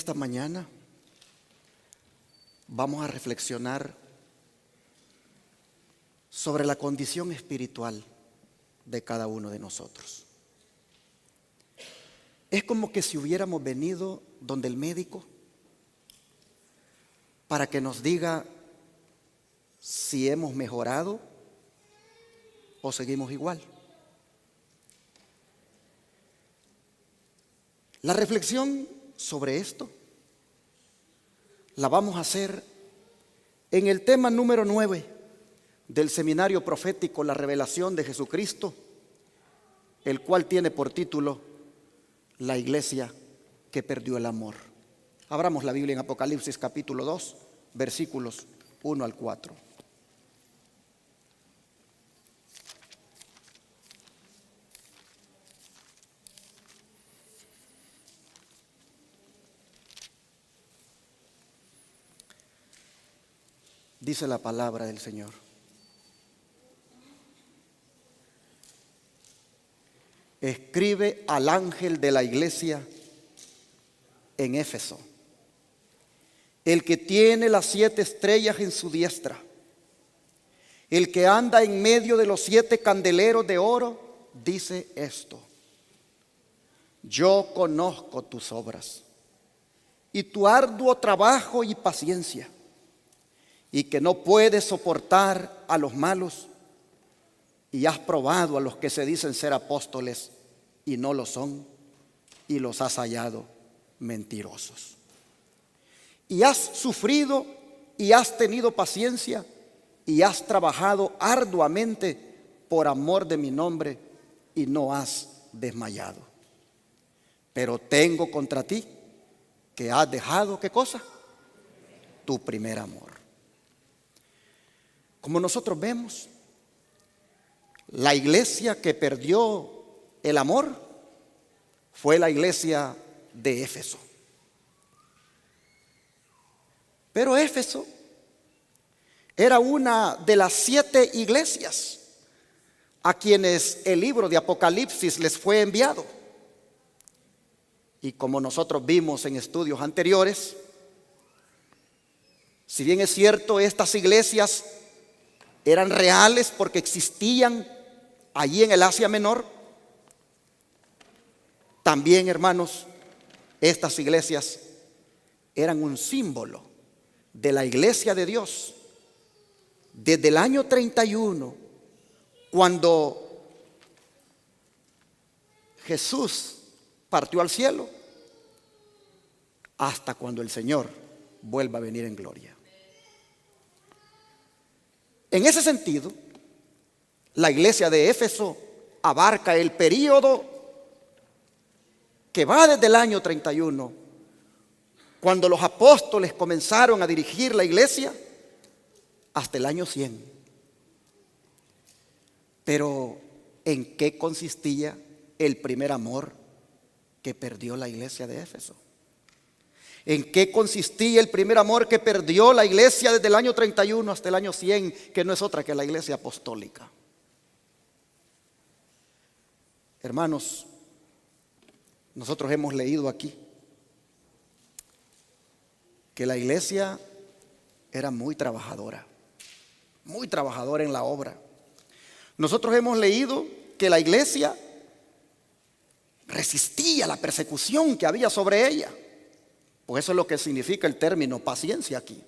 esta mañana vamos a reflexionar sobre la condición espiritual de cada uno de nosotros. Es como que si hubiéramos venido donde el médico para que nos diga si hemos mejorado o seguimos igual. La reflexión sobre esto la vamos a hacer en el tema número 9 del seminario profético La Revelación de Jesucristo, el cual tiene por título La iglesia que perdió el amor. Abramos la Biblia en Apocalipsis capítulo 2, versículos 1 al 4. Dice la palabra del Señor: escribe al ángel de la iglesia en Éfeso, el que tiene las 7 estrellas en su diestra, el que anda en medio de los 7 candeleros de oro, dice esto: yo conozco tus obras y tu arduo trabajo y paciencia, y que no puedes soportar a los malos, y has probado a los que se dicen ser apóstoles y no lo son, y los has hallado mentirosos. Y has sufrido y has tenido paciencia y has trabajado arduamente por amor de mi nombre y no has desmayado. Pero tengo contra ti que has dejado, ¿qué cosa? Tu primer amor. Como nosotros vemos, la iglesia que perdió el amor fue la iglesia de Éfeso. Pero Éfeso era una de las 7 iglesias a quienes el libro de Apocalipsis les fue enviado. Y como nosotros vimos en estudios anteriores, si bien es cierto, estas iglesias eran reales porque existían allí en el Asia Menor, también, hermanos, estas iglesias eran un símbolo de la iglesia de Dios desde el año 31, cuando Jesús partió al cielo, hasta cuando el Señor vuelva a venir en gloria. En ese sentido, la iglesia de Éfeso abarca el período que va desde el año 31, cuando los apóstoles comenzaron a dirigir la iglesia, hasta el año 100. Pero ¿en qué consistía el primer amor que perdió la iglesia de Éfeso? ¿En qué consistía el primer amor que perdió la iglesia desde el año 31 hasta el año 100, que no es otra que la iglesia apostólica? Hermanos, nosotros hemos leído aquí que la iglesia era muy trabajadora en la obra. Nosotros hemos leído que la iglesia resistía la persecución que había sobre ella. Pues eso es lo que significa el término paciencia aquí.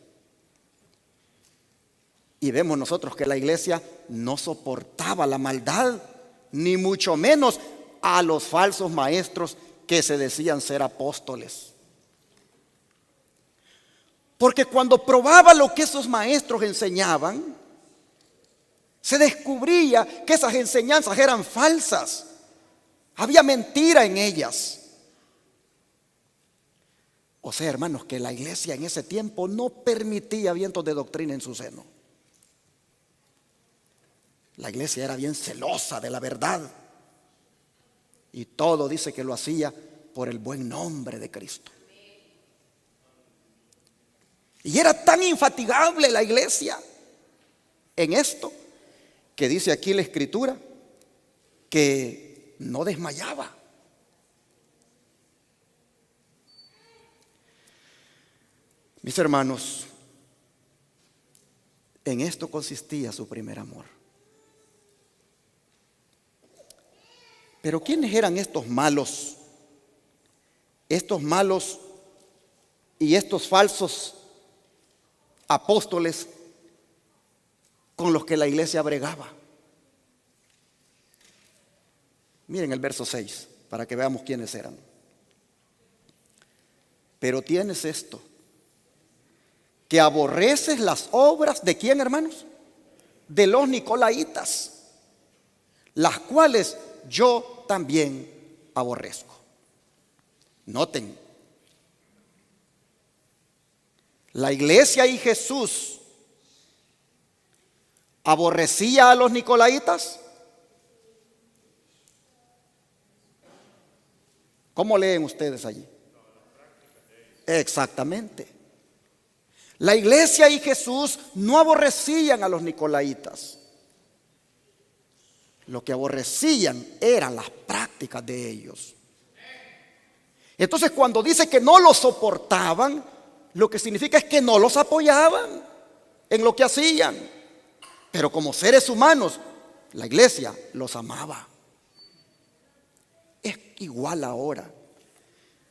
Y vemos nosotros que la iglesia no soportaba la maldad, ni mucho menos a los falsos maestros que se decían ser apóstoles. Porque cuando probaba lo que esos maestros enseñaban, se descubría que esas enseñanzas eran falsas. Había mentira en ellas. O sea, hermanos, que la iglesia en ese tiempo no permitía vientos de doctrina en su seno. La iglesia era bien celosa de la verdad. Y todo dice que lo hacía por el buen nombre de Cristo. Y era tan infatigable la iglesia en esto, que dice aquí la Escritura, que no desmayaba. Mis hermanos, en esto consistía su primer amor. Pero ¿quiénes eran estos malos? Estos malos y estos falsos apóstoles con los que la iglesia bregaba. Miren el verso 6 para que veamos quiénes eran. Pero tienes esto, que aborreces las obras de ¿quién, hermanos? De los nicolaítas, las cuales yo también aborrezco. Noten, la iglesia y Jesús aborrecía a los nicolaítas. ¿Cómo leen ustedes allí? Exactamente. La iglesia y Jesús no aborrecían a los nicolaítas. Lo que aborrecían eran las prácticas de ellos. Entonces, cuando dice que no los soportaban, lo que significa es que no los apoyaban en lo que hacían. Pero como seres humanos, la iglesia los amaba. Es igual ahora.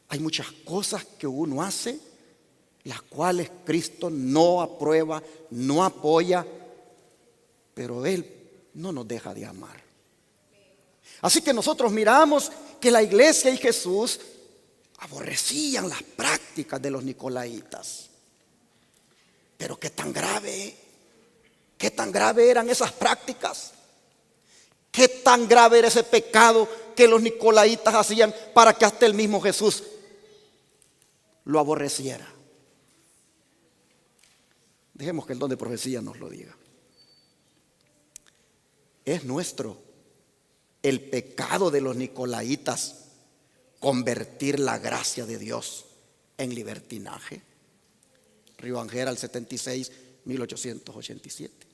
Hay muchas cosas que uno hace, las cuales Cristo no aprueba, no apoya, pero Él no nos deja de amar. Así que nosotros miramos que la iglesia y Jesús aborrecían las prácticas de los nicolaítas. Pero qué tan grave eran esas prácticas. Qué tan grave era ese pecado que los nicolaítas hacían para que hasta el mismo Jesús lo aborreciera. Dejemos que el don de profecía nos lo diga. Es nuestro el pecado de los nicolaítas convertir la gracia de Dios en libertinaje. Río Angera, el 76, 1887.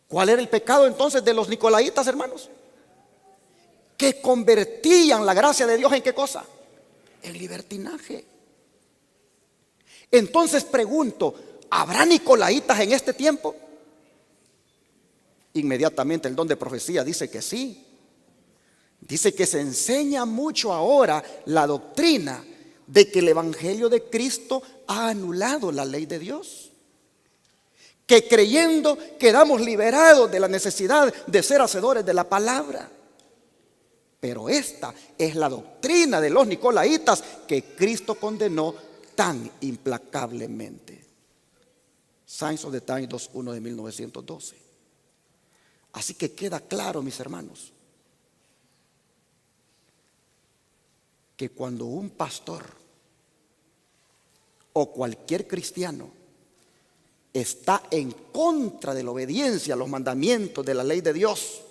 ¿Cuál era el pecado entonces de los nicolaítas, hermanos? Que convertían la gracia de Dios ¿en qué cosa? En libertinaje. Entonces pregunto, ¿habrá nicolaítas en este tiempo? Inmediatamente el don de profecía dice que sí. Dice que se enseña mucho ahora la doctrina de que el evangelio de Cristo ha anulado la ley de Dios. Que creyendo quedamos liberados de la necesidad de ser hacedores de la palabra. Pero esta es la doctrina de los nicolaítas que Cristo condenó tan implacablemente. Signs of the Times 2:1 de 1912. Así que queda claro, mis hermanos, que cuando un pastor o cualquier cristiano está en contra de la obediencia a los mandamientos de la ley de Dios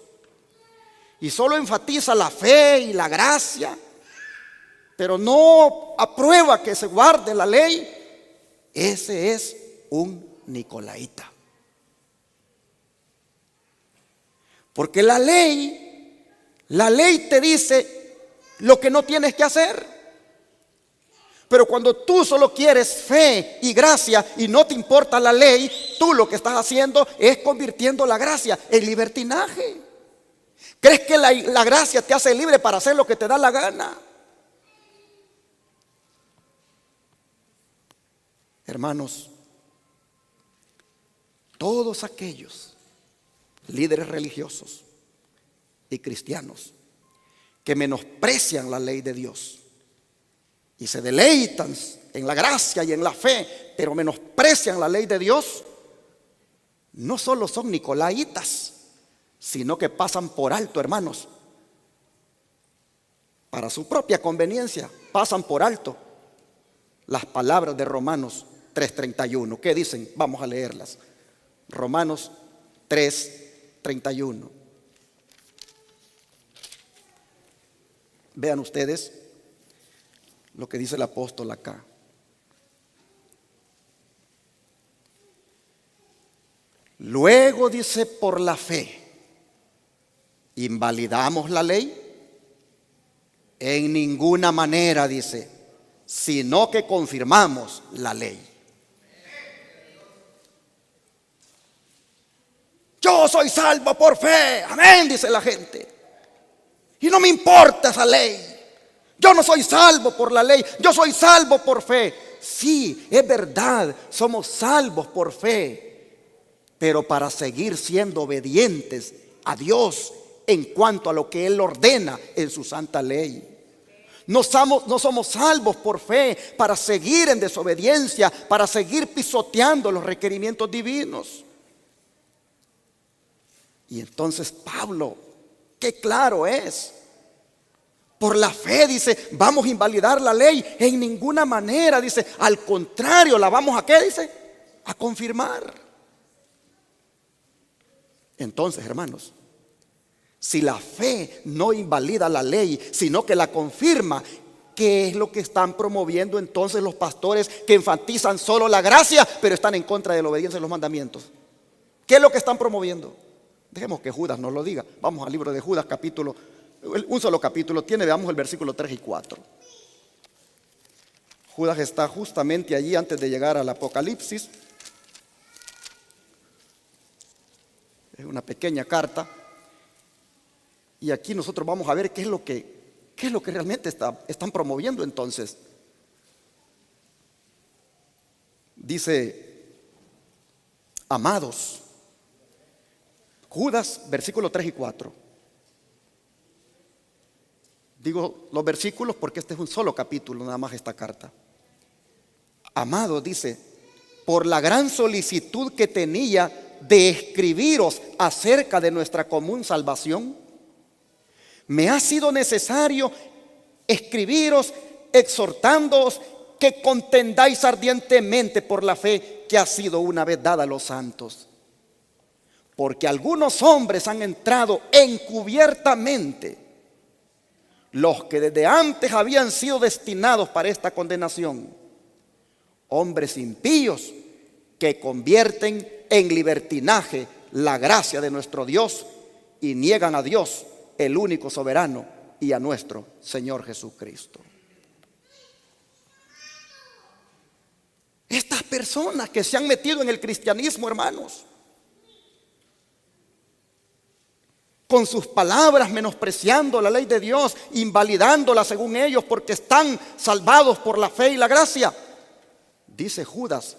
y solo enfatiza la fe y la gracia, pero no aprueba que se guarde la ley, ese es un nicolaíta. Porque la ley te dice lo que no tienes que hacer. Pero cuando tú solo quieres fe y gracia y no te importa la ley, tú lo que estás haciendo es convirtiendo la gracia en libertinaje. ¿Crees que la gracia te hace libre para hacer lo que te da la gana? Hermanos, todos aquellos líderes religiosos y cristianos que menosprecian la ley de Dios y se deleitan en la gracia y en la fe, pero menosprecian la ley de Dios, no solo son nicolaítas, sino que pasan por alto, hermanos, para su propia conveniencia, pasan por alto las palabras de Romanos 3:31. ¿Qué dicen? Vamos a leerlas. Romanos 3:31. Vean ustedes lo que dice el apóstol acá. Luego dice, por la fe, ¿invalidamos la ley? En ninguna manera, dice, sino que confirmamos la ley. Yo soy salvo por fe, amén, dice la gente. Y no me importa esa ley. Yo no soy salvo por la ley, yo soy salvo por fe. Sí, es verdad, somos salvos por fe, pero para seguir siendo obedientes a Dios en cuanto a lo que Él ordena en su santa ley. No somos salvos por fe para seguir en desobediencia, para seguir pisoteando los requerimientos divinos. Y entonces Pablo, qué claro es. Por la fe, dice, vamos a invalidar la ley. En ninguna manera, dice, al contrario, la vamos a ¿qué? Dice, a confirmar. Entonces, hermanos, si la fe no invalida la ley, sino que la confirma, ¿qué es lo que están promoviendo entonces los pastores que enfatizan solo la gracia, pero están en contra de la obediencia a los mandamientos? ¿Qué es lo que están promoviendo? Dejemos que Judas nos lo diga. Vamos al libro de Judas, un solo capítulo tiene, veamos el versículo 3 y 4. Judas está justamente allí antes de llegar al Apocalipsis. Es una pequeña carta. Y aquí nosotros vamos a ver qué es lo que realmente están promoviendo entonces. Dice, amados, Judas, versículos 3 y 4. Digo los versículos porque este es un solo capítulo, nada más esta carta. Amado, dice, por la gran solicitud que tenía de escribiros acerca de nuestra común salvación, me ha sido necesario escribiros exhortándoos que contendáis ardientemente por la fe que ha sido una vez dada a los santos. Porque algunos hombres han entrado encubiertamente, los que desde antes habían sido destinados para esta condenación, hombres impíos que convierten en libertinaje la gracia de nuestro Dios y niegan a Dios, el único soberano, y a nuestro Señor Jesucristo. Estas personas que se han metido en el cristianismo, hermanos, con sus palabras menospreciando la ley de Dios, invalidándola según ellos porque están salvados por la fe y la gracia. Dice Judas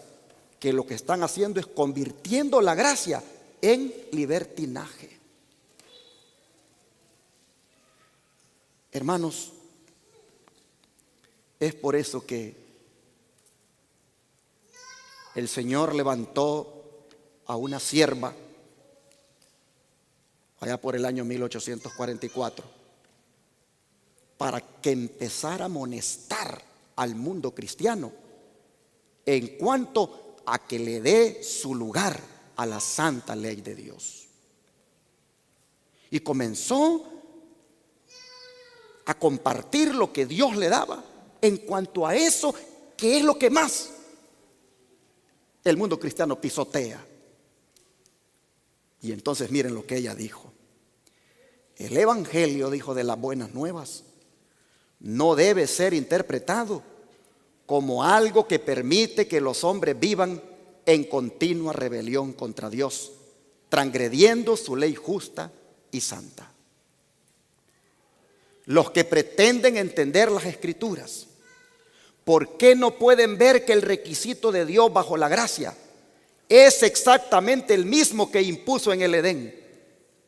que lo que están haciendo es convirtiendo la gracia en libertinaje. Hermanos, es por eso que el Señor levantó a una sierva allá por el año 1844, para que empezara a amonestar al mundo cristiano en cuanto a que le dé su lugar a la santa ley de Dios. Y comenzó a compartir lo que Dios le daba en cuanto a eso, que es lo que más el mundo cristiano pisotea. Y entonces miren lo que ella dijo. El evangelio, dijo, de las buenas nuevas no debe ser interpretado como algo que permite que los hombres vivan en continua rebelión contra Dios, transgrediendo su ley justa y santa. Los que pretenden entender las Escrituras, ¿por qué no pueden ver que el requisito de Dios bajo la gracia es exactamente el mismo que impuso en el Edén?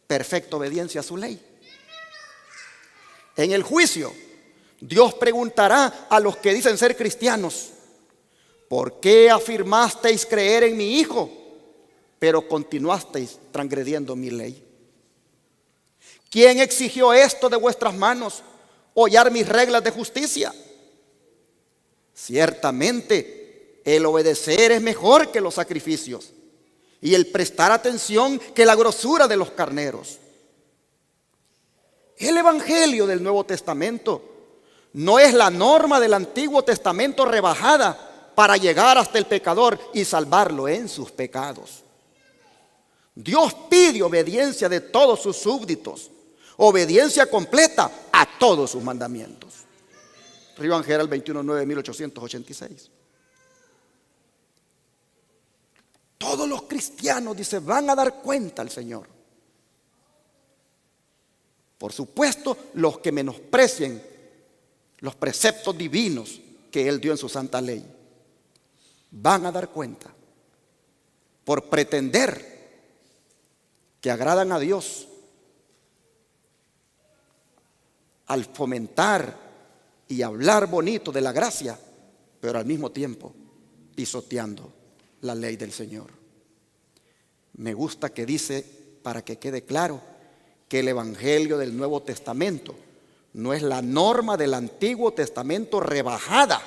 Perfecta obediencia a su ley. En el juicio, Dios preguntará a los que dicen ser cristianos: ¿por qué afirmasteis creer en mi Hijo, pero continuasteis transgrediendo mi ley? ¿Quién exigió esto de vuestras manos, hollar mis reglas de justicia? Ciertamente, el obedecer es mejor que los sacrificios, y el prestar atención que la grosura de los carneros. El evangelio del Nuevo Testamento no es la norma del Antiguo Testamento rebajada para llegar hasta el pecador y salvarlo en sus pecados. Dios pide obediencia de todos sus súbditos, obediencia completa a todos sus mandamientos. Río Angel, 21/9/1886. Todos los cristianos, dice, van a dar cuenta al Señor. Por supuesto, los que menosprecien los preceptos divinos que Él dio en su santa ley, van a dar cuenta por pretender que agradan a Dios al fomentar y hablar bonito de la gracia, pero al mismo tiempo pisoteando la ley del Señor. Me gusta que dice, para que quede claro, que el Evangelio del Nuevo Testamento no es la norma del Antiguo Testamento rebajada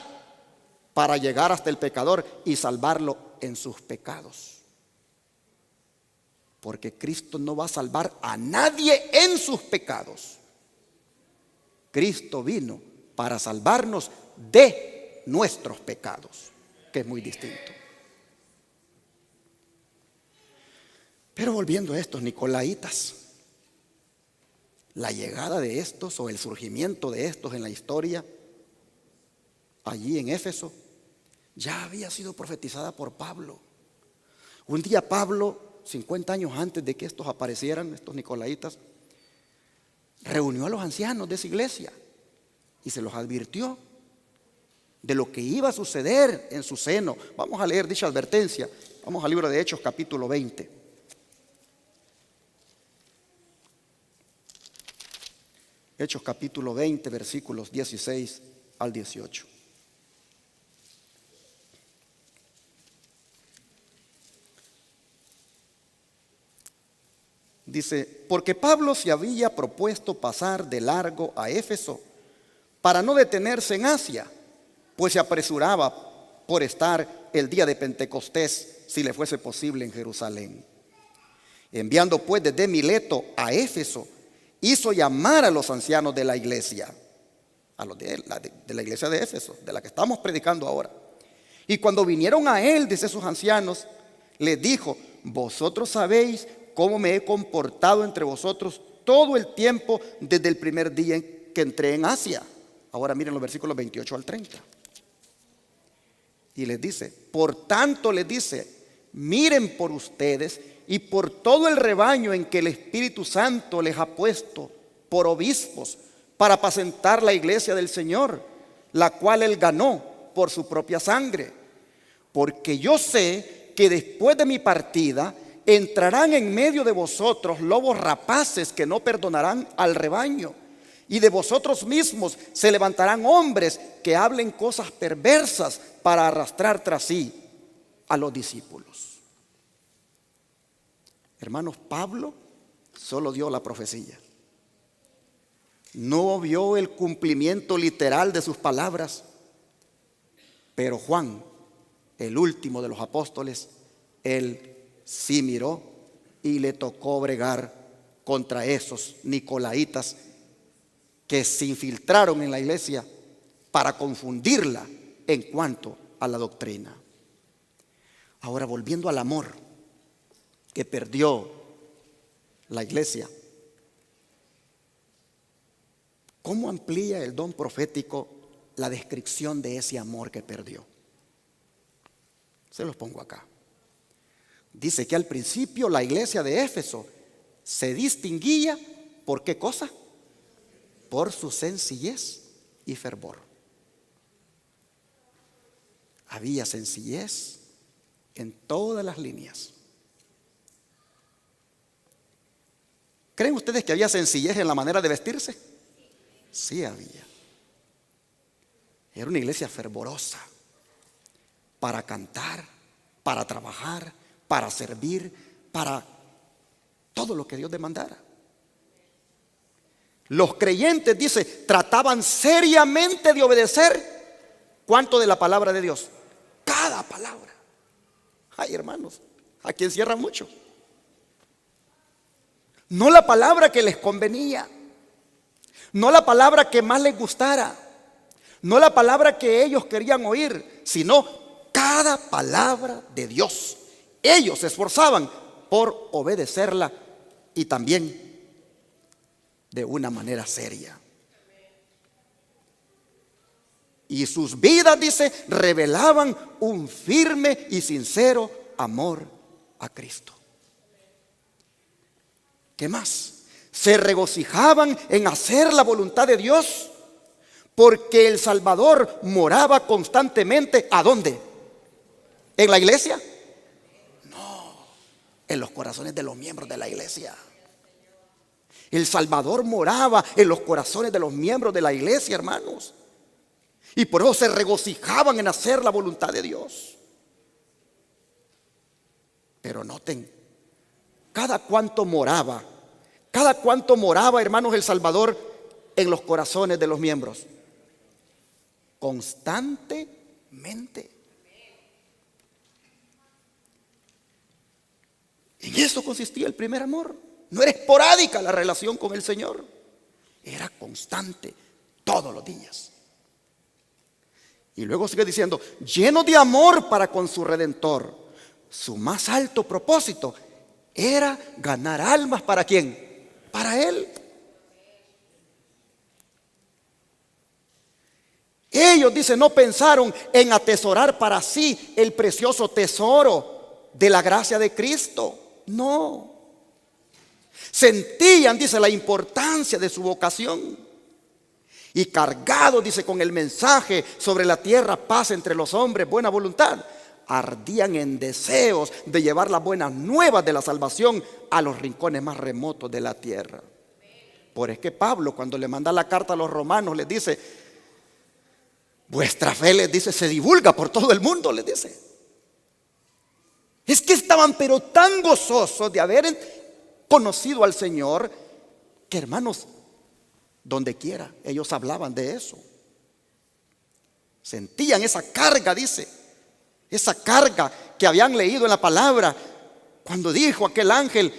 para llegar hasta el pecador y salvarlo en sus pecados. Porque Cristo no va a salvar a nadie en sus pecados. Cristo vino para salvarnos de nuestros pecados, que es muy distinto. Pero volviendo a estos nicolaitas, la llegada de estos o el surgimiento de estos en la historia, allí en Éfeso, ya había sido profetizada por Pablo. Un día Pablo, 50 años antes de que estos aparecieran, estos nicolaitas, reunió a los ancianos de esa iglesia y se los advirtió de lo que iba a suceder en su seno. Vamos a leer dicha advertencia. Vamos al libro de Hechos, capítulo 20. Hechos capítulo 20, versículos 16 al 18. Dice, porque Pablo se había propuesto pasar de largo a Éfeso para no detenerse en Asia, pues se apresuraba por estar el día de Pentecostés, si le fuese posible, en Jerusalén. Enviando pues desde Mileto a Éfeso, hizo llamar a los ancianos de la iglesia, a los de la iglesia de Éfeso, de la que estamos predicando ahora. Y cuando vinieron a él, dice, sus ancianos, les dijo, vosotros sabéis cómo me he comportado entre vosotros todo el tiempo desde el primer día en que entré en Asia. Ahora miren los versículos 28 al 30. Y les dice, por tanto les dice, miren por ustedes y por todo el rebaño en que el Espíritu Santo les ha puesto por obispos para apacentar la iglesia del Señor, la cual él ganó por su propia sangre. Porque yo sé que después de mi partida entrarán en medio de vosotros lobos rapaces que no perdonarán al rebaño, y de vosotros mismos se levantarán hombres que hablen cosas perversas para arrastrar tras sí a los discípulos. Hermanos, Pablo solo dio la profecía. No vio el cumplimiento literal de sus palabras. Pero Juan, el último de los apóstoles, él sí miró y le tocó bregar contra esos nicolaitas que se infiltraron en la iglesia para confundirla en cuanto a la doctrina. Ahora, volviendo al amor que perdió la iglesia, ¿cómo amplía el don profético la descripción de ese amor que perdió? Se los pongo acá. Dice que al principio la iglesia de Éfeso se distinguía ¿por qué cosa? Por su sencillez y fervor. Había sencillez en todas las líneas. ¿Creen ustedes que había sencillez en la manera de vestirse? Sí había. Era una iglesia fervorosa para cantar, para trabajar, para servir, para todo lo que Dios demandara. Los creyentes, dice, trataban seriamente de obedecer ¿cuánto de la palabra de Dios? Cada palabra. Ay, hermanos, aquí encierra mucho. No la palabra que les convenía, no la palabra que más les gustara, no la palabra que ellos querían oír, sino cada palabra de Dios. Ellos se esforzaban por obedecerla y también de una manera seria. y sus vidas, dice, revelaban un firme y sincero amor a Cristo. ¿Qué más? Se regocijaban en hacer la voluntad de Dios, porque el Salvador moraba constantemente. ¿A dónde? ¿En la iglesia? No, en los corazones de los miembros de la iglesia. El Salvador moraba en los corazones de los miembros de la iglesia, hermanos. Y por eso se regocijaban en hacer la voluntad de Dios. Pero noten, cada cuánto moraba, hermanos, el Salvador en los corazones de los miembros. Constantemente. En eso consistía el primer amor. No era esporádica la relación con el Señor, era constante, todos los días. Y luego sigue diciendo, lleno de amor para con su Redentor. Su más alto propósito era ganar almas. ¿Para quién? Para Él. Ellos, dice, no pensaron en atesorar para sí el precioso tesoro de la gracia de Cristo. No. Sentían, dice, la importancia de su vocación. Y cargados, dice, con el mensaje sobre la tierra, paz entre los hombres, buena voluntad, ardían en deseos de llevar las buenas nuevas de la salvación a los rincones más remotos de la tierra. Por es que Pablo, cuando le manda la carta a los romanos, les dice, vuestra fe, les dice, se divulga por todo el mundo, les dice. Es que estaban pero tan gozosos de haber conocido al Señor, que, hermanos, donde quiera ellos hablaban de eso. Sentían esa carga, dice, esa carga que habían leído en la palabra cuando dijo aquel ángel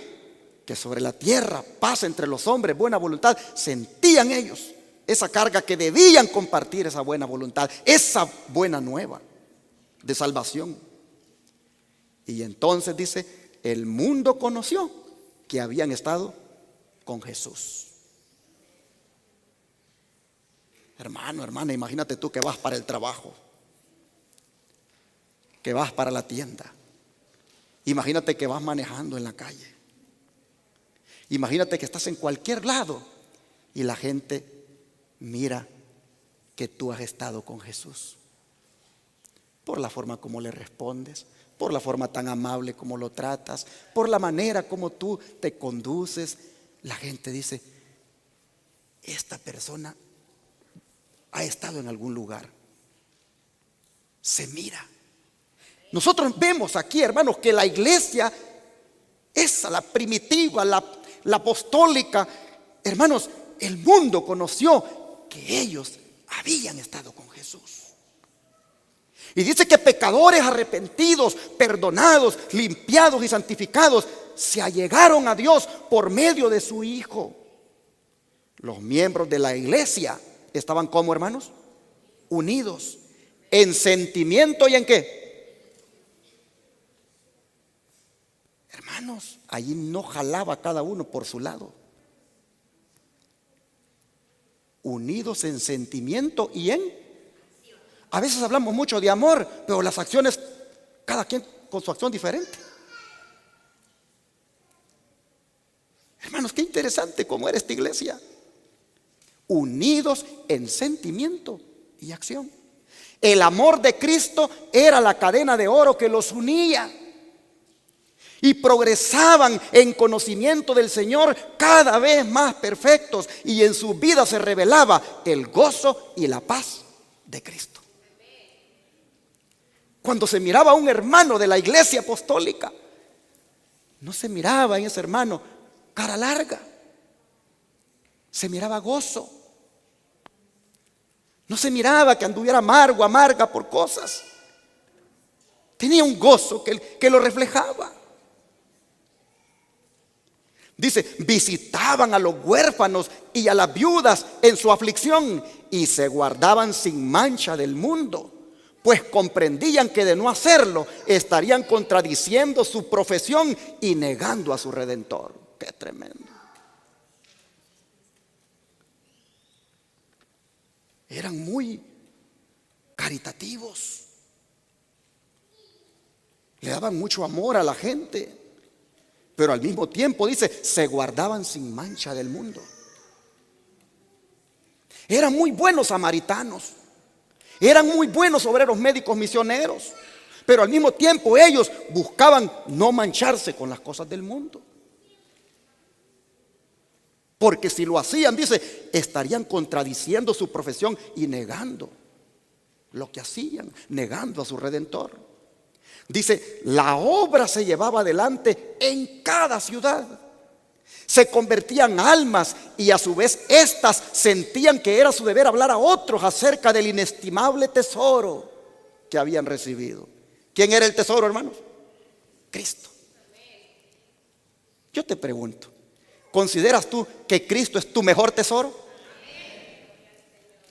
que sobre la tierra paz entre los hombres, buena voluntad. Sentían ellos esa carga que debían compartir, esa buena voluntad, esa buena nueva de salvación. Y entonces, dice, el mundo conoció que habían estado con Jesús. Hermano, hermana, imagínate tú que vas para el trabajo, que vas para la tienda. Imagínate que vas manejando en la calle. Imagínate que estás en cualquier lado y la gente mira que tú has estado con Jesús. Por la forma como le respondes, por la forma tan amable como lo tratas, por la manera como tú te conduces. La gente dice, esta persona ha estado en algún lugar. Se mira. Nosotros vemos aquí, hermanos, que la iglesia, esa, la primitiva, la apostólica, hermanos, el mundo conoció que ellos habían estado con Jesús. Y dice que pecadores arrepentidos, perdonados, limpiados y santificados se allegaron a Dios por medio de su Hijo. Los miembros de la iglesia estaban como, hermanos, unidos en sentimiento y en qué. Hermanos, allí no jalaba cada uno por su lado. Unidos en sentimiento y en. A veces hablamos mucho de amor, pero las acciones, cada quien con su acción diferente. Hermanos, qué interesante cómo era esta iglesia. Unidos en sentimiento y acción. El amor de Cristo era la cadena de oro que los unía. Y progresaban en conocimiento del Señor cada vez más perfectos. Y en su vida se revelaba el gozo y la paz de Cristo. Cuando se miraba a un hermano de la iglesia apostólica, no se miraba en ese hermano cara larga. Se miraba gozo. No se miraba que anduviera amargo, amarga por cosas. Tenía un gozo que lo reflejaba. Dice, visitaban a los huérfanos y a las viudas en su aflicción y se guardaban sin mancha del mundo, pues comprendían que de no hacerlo estarían contradiciendo su profesión y negando a su Redentor. Qué tremendo. Eran muy caritativos. Le daban mucho amor a la gente, pero al mismo tiempo, dice, se guardaban sin mancha del mundo. Eran muy buenos samaritanos, eran muy buenos obreros médicos misioneros, pero al mismo tiempo ellos buscaban no mancharse con las cosas del mundo. Porque si lo hacían, dice, estarían contradiciendo su profesión y negando lo que hacían, negando a su Redentor. Dice, la obra se llevaba adelante en cada ciudad. Se convertían almas y a su vez estas sentían que era su deber hablar a otros acerca del inestimable tesoro que habían recibido. ¿Quién era el tesoro, hermanos? Cristo. Yo te pregunto, ¿consideras tú que Cristo es tu mejor tesoro?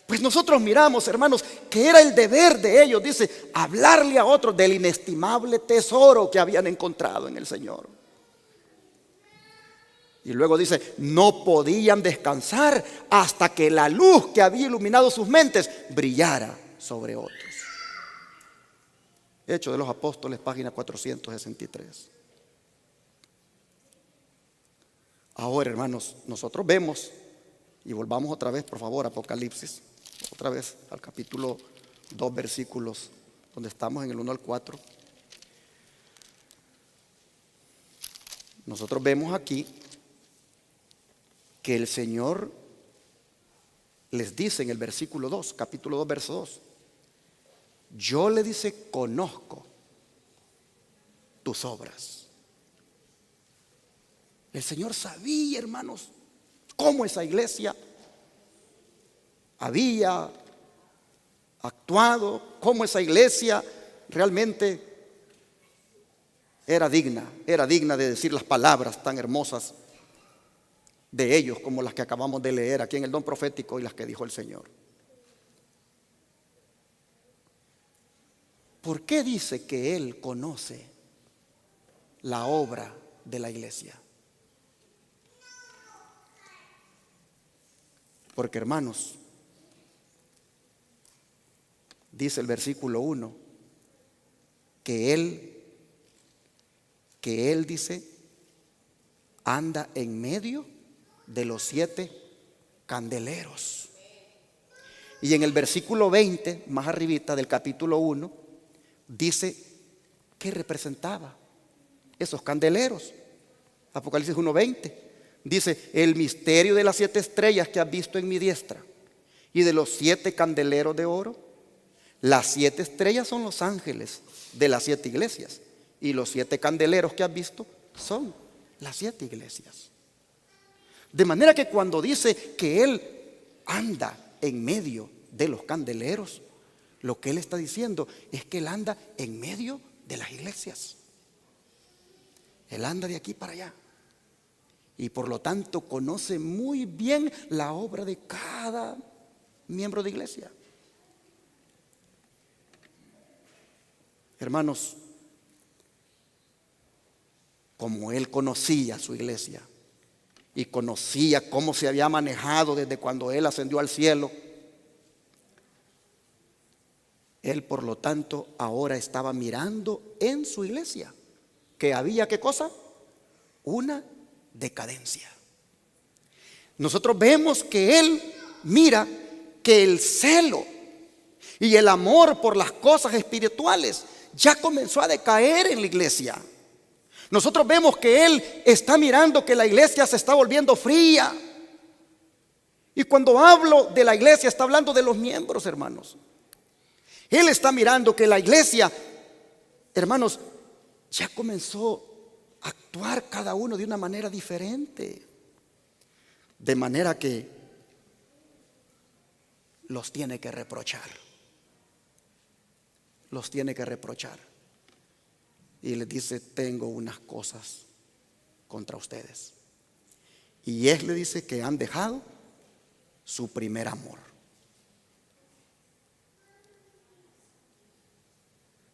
Pues nosotros miramos, hermanos, que era el deber de ellos, dice, hablarle a otros del inestimable tesoro que habían encontrado en el Señor. Y luego dice, no podían descansar hasta que la luz que había iluminado sus mentes brillara sobre otros. Hechos de los Apóstoles, página 463. Ahora, hermanos, nosotros vemos, y volvamos otra vez, por favor, a Apocalipsis, otra vez al capítulo 2, versículos, donde estamos en el 1 al 4. Nosotros vemos aquí que el Señor les dice en el versículo 2, capítulo 2, verso 2, yo le dice, conozco tus obras. El Señor sabía, hermanos, cómo esa iglesia había actuado, cómo esa iglesia realmente era digna de decir las palabras tan hermosas de ellos como las que acabamos de leer aquí en el don profético y las que dijo el Señor. ¿Por qué dice que Él conoce la obra de la iglesia? Porque, hermanos, dice el versículo 1 que Él dice, anda en medio de los 7 candeleros. Y en el versículo 20, más arribita del capítulo 1, dice que representaba esos candeleros. Apocalipsis 1:20 dice, el misterio de las 7 estrellas que has visto en mi diestra y de los 7 candeleros de oro. Las 7 estrellas son los ángeles de las 7 iglesias y los 7 candeleros que has visto son las 7 iglesias. De manera que cuando dice que Él anda en medio de los candeleros, lo que Él está diciendo es que Él anda en medio de las iglesias. Él anda de aquí para allá. Y por lo tanto conoce muy bien la obra de cada miembro de iglesia. Hermanos, como Él conocía su iglesia y conocía cómo se había manejado desde cuando Él ascendió al cielo, Él por lo tanto ahora estaba mirando en su iglesia que había, ¿qué cosa? Una decadencia. Nosotros vemos que Él mira que el celo y el amor por las cosas espirituales ya comenzó a decaer en la iglesia. Nosotros vemos que Él está mirando que la iglesia se está volviendo fría. Y cuando hablo de la iglesia, está hablando de los miembros, hermanos. Él está mirando que la iglesia, hermanos, ya comenzó a actuar cada uno de una manera diferente. De manera que los tiene que reprochar. Los tiene que reprochar. Y les dice, tengo unas cosas contra ustedes. Y Él le dice que han dejado su primer amor.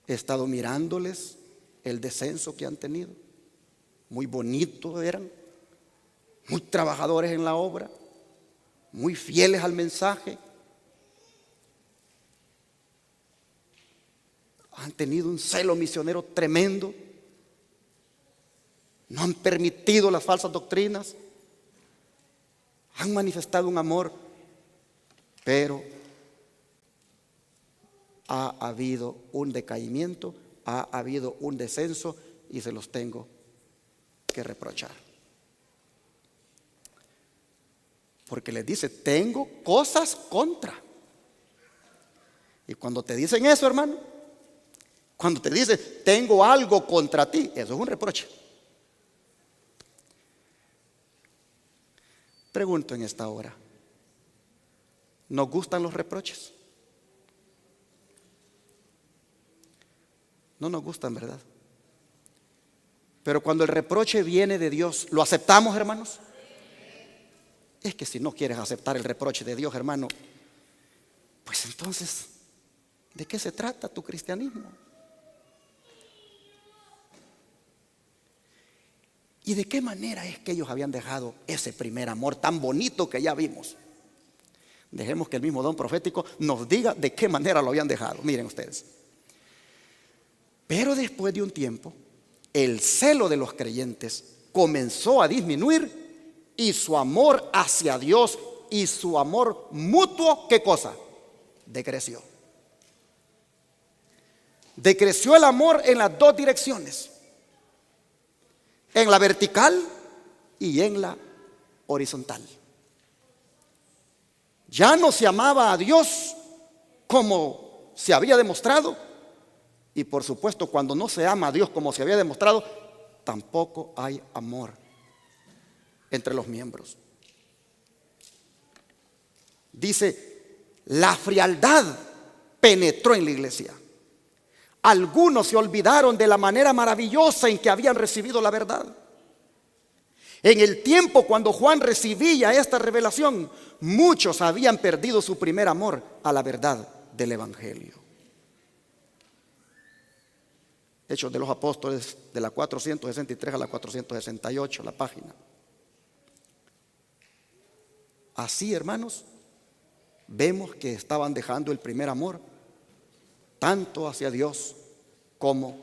He estado mirándoles el descenso que han tenido. Muy bonitos eran, muy trabajadores en la obra, muy fieles al mensaje. Han tenido un celo misionero tremendo. No han permitido las falsas doctrinas. Han manifestado un amor, pero ha habido un decaimiento, ha habido un descenso y se los tengo que reprochar. Porque les dice, tengo cosas contra. Y cuando te dicen eso, hermano, cuando te dicen, tengo algo contra ti, eso es un reproche. Pregunto en esta hora, ¿nos gustan los reproches? No nos gustan, ¿verdad? Pero cuando el reproche viene de Dios, ¿lo aceptamos, hermanos? Es que si no quieres aceptar el reproche de Dios, hermano, pues entonces, ¿de qué se trata tu cristianismo? ¿Y de qué manera es que ellos habían dejado ese primer amor tan bonito que ya vimos? Dejemos que el mismo don profético nos diga de qué manera lo habían dejado. Miren ustedes. Pero después de un tiempo, el celo de los creyentes comenzó a disminuir y su amor hacia Dios y su amor mutuo, ¿qué cosa? Decreció. Decreció el amor en las dos direcciones. En la vertical y en la horizontal. Ya no se amaba a Dios como se había demostrado. Y por supuesto, cuando no se ama a Dios como se había demostrado, tampoco hay amor entre los miembros. Dice, la frialdad penetró en la iglesia. Algunos se olvidaron de la manera maravillosa en que habían recibido la verdad. En el tiempo cuando Juan recibía esta revelación, muchos habían perdido su primer amor a la verdad del Evangelio. Hechos de los Apóstoles, de la 463 a la 468, la página. Así, hermanos, vemos que estaban dejando el primer amor, tanto hacia Dios como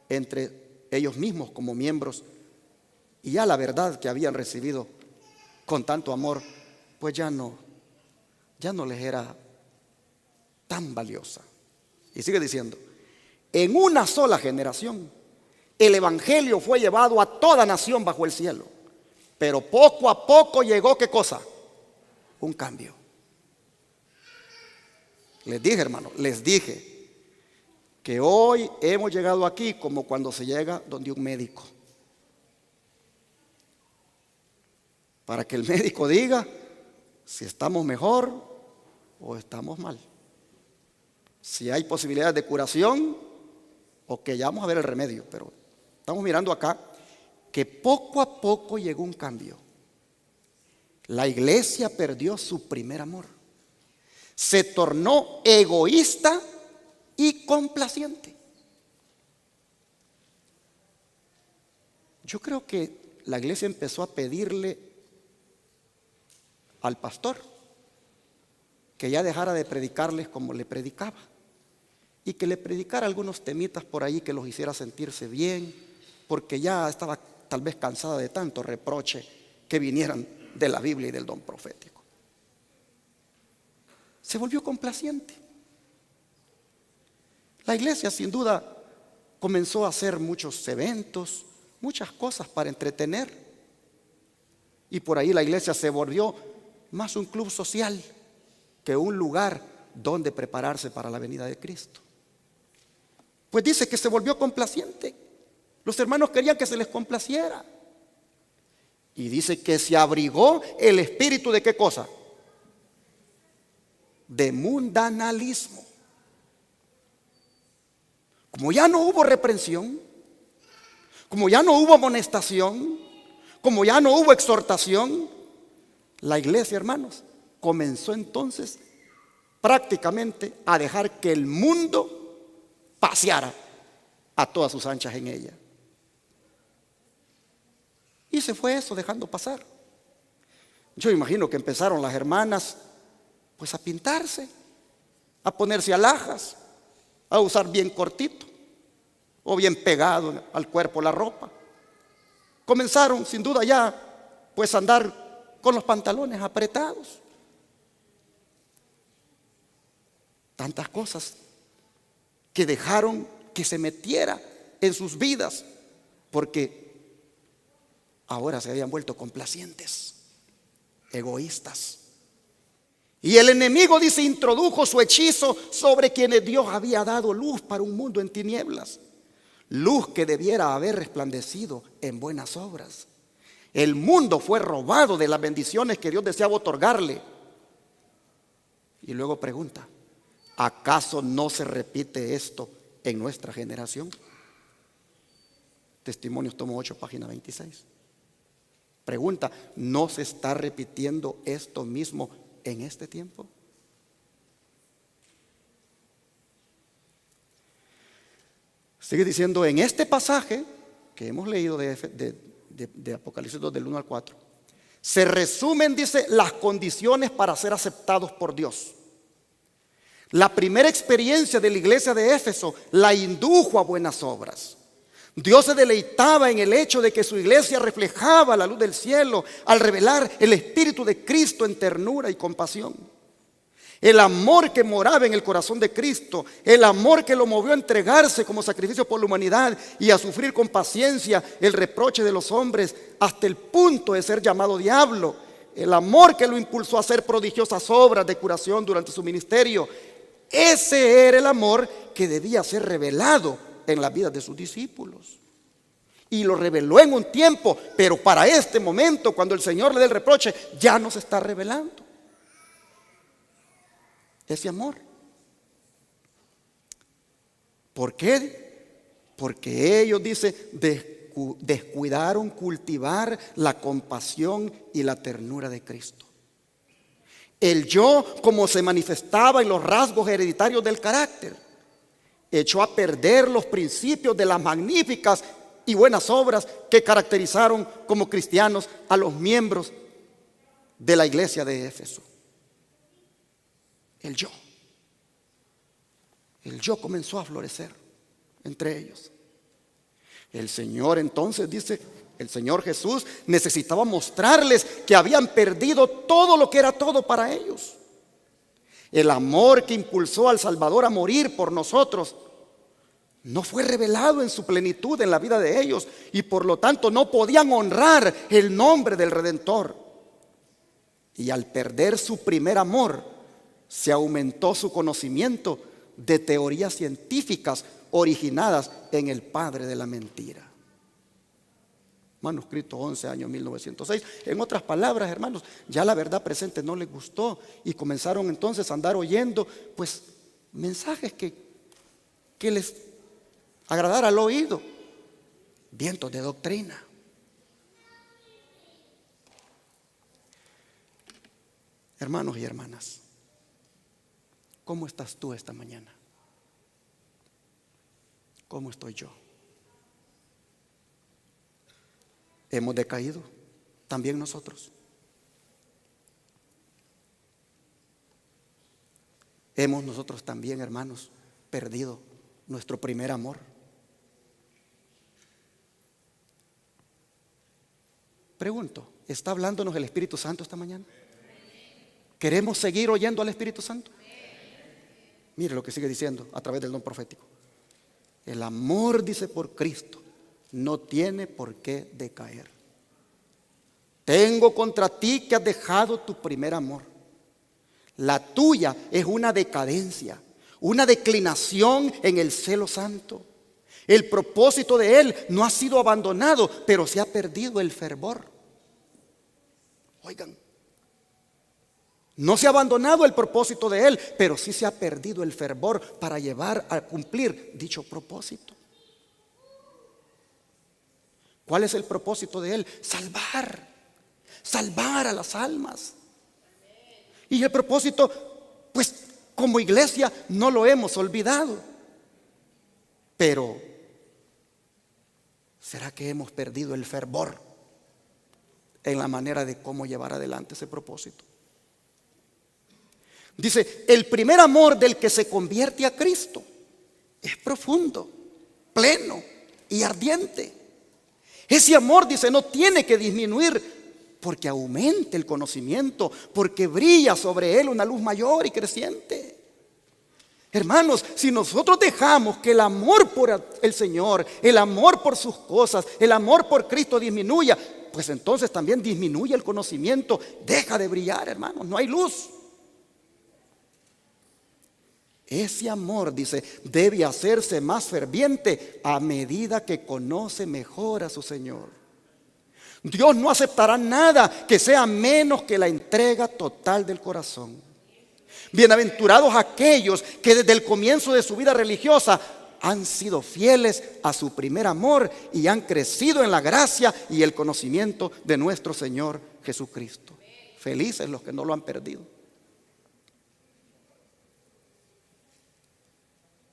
entre ellos mismos como miembros, y ya la verdad que habían recibido con tanto amor, pues ya no les era tan valiosa. Y sigue diciendo, en una sola generación el Evangelio fue llevado a toda nación bajo el cielo, pero poco a poco llegó, ¿qué cosa? Un cambio. Les dije, hermano, les dije que hoy hemos llegado aquí como cuando se llega donde un médico, para que el médico diga si estamos mejor o estamos mal, si hay posibilidades de curación o que ya vamos a ver el remedio. Pero estamos mirando acá que poco a poco llegó un cambio. La iglesia perdió su primer amor, se tornó egoísta y complaciente. Yo creo que la iglesia empezó a pedirle al pastor que ya dejara de predicarles como le predicaba y que le predicara algunos temitas por ahí que los hiciera sentirse bien, porque ya estaba tal vez cansada de tanto reproche que vinieran de la Biblia y del don profético. Se volvió complaciente. La iglesia sin duda comenzó a hacer muchos eventos, muchas cosas para entretener, y por ahí la iglesia se volvió más un club social que un lugar donde prepararse para la venida de Cristo. Pues dice que se volvió complaciente. Los hermanos querían que se les complaciera. Y dice que se abrigó el espíritu de ¿qué cosa? De mundanalismo. Como ya no hubo reprensión, como ya no hubo amonestación, como ya no hubo exhortación, la iglesia, hermanos, comenzó entonces prácticamente a dejar que el mundo paseara a todas sus anchas en ella. Y se fue eso dejando pasar. Yo imagino que empezaron las hermanas pues a pintarse, a ponerse alhajas, a usar bien cortito o bien pegado al cuerpo la ropa. Comenzaron sin duda ya pues a andar con los pantalones apretados. Tantas cosas que dejaron que se metiera en sus vidas porque ahora se habían vuelto complacientes, egoístas. Y el enemigo, dice, introdujo su hechizo sobre quienes Dios había dado luz para un mundo en tinieblas, luz que debiera haber resplandecido en buenas obras. El mundo fue robado de las bendiciones que Dios deseaba otorgarle. Y luego pregunta: ¿acaso no se repite esto en nuestra generación? Testimonios, tomo 8, página 26. Pregunta: ¿no se está repitiendo esto mismo en este tiempo? Sigue diciendo en este pasaje que hemos leído de Apocalipsis 2 del 1 al 4. Se resumen, dice, las condiciones para ser aceptados por Dios. La primera experiencia de la iglesia de Éfeso la indujo a buenas obras. Dios se deleitaba en el hecho de que su iglesia reflejaba la luz del cielo al revelar el Espíritu de Cristo en ternura y compasión. El amor que moraba en el corazón de Cristo, el amor que lo movió a entregarse como sacrificio por la humanidad y a sufrir con paciencia el reproche de los hombres hasta el punto de ser llamado diablo. El amor que lo impulsó a hacer prodigiosas obras de curación durante su ministerio. Ese era el amor que debía ser revelado en la vida de sus discípulos. Y lo reveló en un tiempo, pero para este momento, cuando el Señor le dé el reproche, ya no se está revelando ese amor. ¿Por qué? Porque ellos, dice, descuidaron cultivar la compasión y la ternura de Cristo. El yo, como se manifestaba en los rasgos hereditarios del carácter, echó a perder los principios de las magníficas y buenas obras que caracterizaron como cristianos a los miembros de la iglesia de Éfeso. El yo comenzó a florecer entre ellos. El Señor entonces, dice, el Señor Jesús necesitaba mostrarles que habían perdido todo lo que era todo para ellos. El amor que impulsó al Salvador a morir por nosotros no fue revelado en su plenitud en la vida de ellos, y por lo tanto no podían honrar el nombre del Redentor. Y al perder su primer amor, se aumentó su conocimiento de teorías científicas originadas en el padre de la mentira. Manuscrito 11, año 1906. En otras palabras, hermanos, ya la verdad presente no les gustó y comenzaron entonces a andar oyendo pues mensajes que les agradara al oído, vientos de doctrina. Hermanos y hermanas, ¿cómo estás tú esta mañana? ¿Cómo estoy yo? Hemos decaído, también nosotros. Hemos nosotros también, hermanos, perdido nuestro primer amor. Pregunto, ¿está hablándonos el Espíritu Santo esta mañana? ¿Queremos seguir oyendo al Espíritu Santo? Mire lo que sigue diciendo a través del don profético. El amor, dice, por Cristo no tiene por qué decaer. Tengo contra ti que has dejado tu primer amor. La tuya es una decadencia, una declinación en el celo santo. El propósito de Él no ha sido abandonado, pero se ha perdido el fervor. Oigan, no se ha abandonado el propósito de Él, pero sí se ha perdido el fervor para llevar a cumplir dicho propósito. ¿Cuál es el propósito de Él? Salvar a las almas. Y el propósito, pues como iglesia no lo hemos olvidado. Pero ¿será que hemos perdido el fervor en la manera de cómo llevar adelante ese propósito? Dice, el primer amor del que se convierte a Cristo es profundo, pleno y ardiente. Ese amor, dice, no tiene que disminuir porque aumente el conocimiento, porque brilla sobre él una luz mayor y creciente. Hermanos, si nosotros dejamos que el amor por el Señor, el amor por sus cosas, el amor por Cristo disminuya, pues entonces también disminuye el conocimiento, deja de brillar, hermanos, no hay luz. Ese amor, dice, debe hacerse más ferviente a medida que conoce mejor a su Señor. Dios no aceptará nada que sea menos que la entrega total del corazón. Bienaventurados aquellos que desde el comienzo de su vida religiosa han sido fieles a su primer amor y han crecido en la gracia y el conocimiento de nuestro Señor Jesucristo. Felices los que no lo han perdido.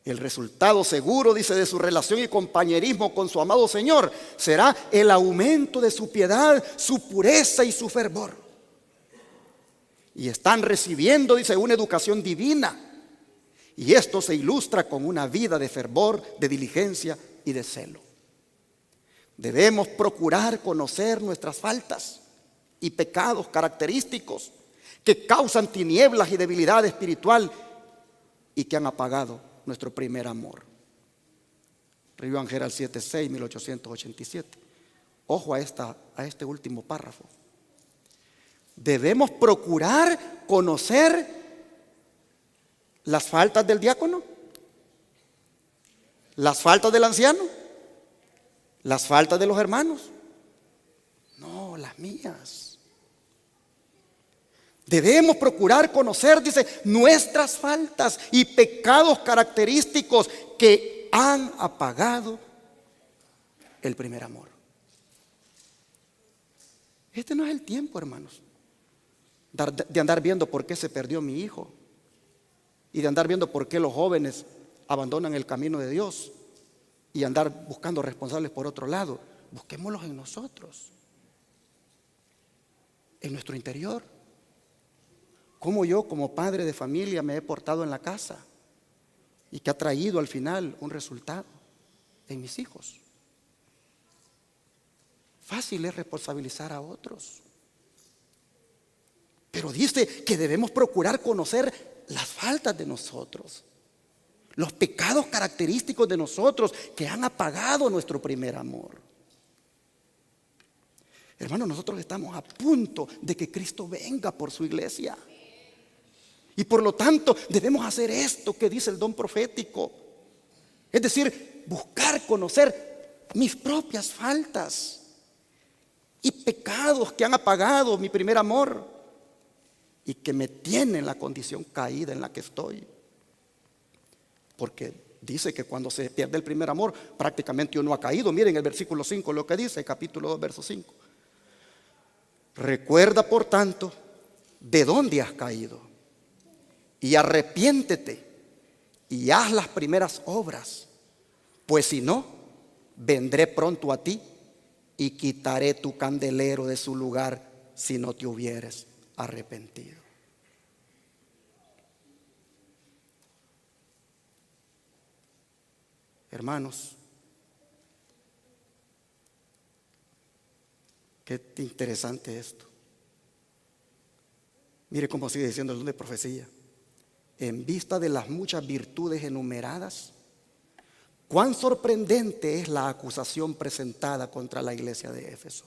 El resultado seguro, dice, de su relación y compañerismo con su amado Señor será el aumento de su piedad, su pureza y su fervor. Y están recibiendo, dice, una educación divina. Y esto se ilustra con una vida de fervor, de diligencia y de celo. Debemos procurar conocer nuestras faltas y pecados característicos que causan tinieblas y debilidad espiritual y que han apagado nuestro primer amor. Review Herald 7:6, 1887. Ojo a este último párrafo. Debemos procurar conocer las faltas del diácono, las faltas del anciano, las faltas de los hermanos. No, las mías. Debemos procurar conocer, dice, nuestras faltas y pecados característicos que han apagado el primer amor. Este no es el tiempo, hermanos, de andar viendo por qué se perdió mi hijo y de andar viendo por qué los jóvenes abandonan el camino de Dios y andar buscando responsables por otro lado. Busquémoslos en nosotros, en nuestro interior. Cómo yo como padre de familia me he portado en la casa y que ha traído al final un resultado en mis hijos. Fácil es responsabilizar a otros, pero dice que debemos procurar conocer las faltas de nosotros, los pecados característicos de nosotros que han apagado nuestro primer amor. Hermanos, nosotros estamos a punto de que Cristo venga por su iglesia. Y por lo tanto debemos hacer esto que dice el don profético. Es decir, buscar conocer mis propias faltas y pecados que han apagado mi primer amor y que me tienen en la condición caída en la que estoy. Porque dice que cuando se pierde el primer amor, prácticamente uno ha caído. Miren el versículo 5 lo que dice, capítulo 2, verso 5. Recuerda, por tanto, de dónde has caído y arrepiéntete y haz las primeras obras, pues si no, vendré pronto a ti y quitaré tu candelero de su lugar si no te hubieres arrepentido. Hermanos, qué interesante esto. Mire cómo sigue diciendo el don de profecía. En vista de las muchas virtudes enumeradas, cuán sorprendente es la acusación presentada contra la iglesia de Éfeso.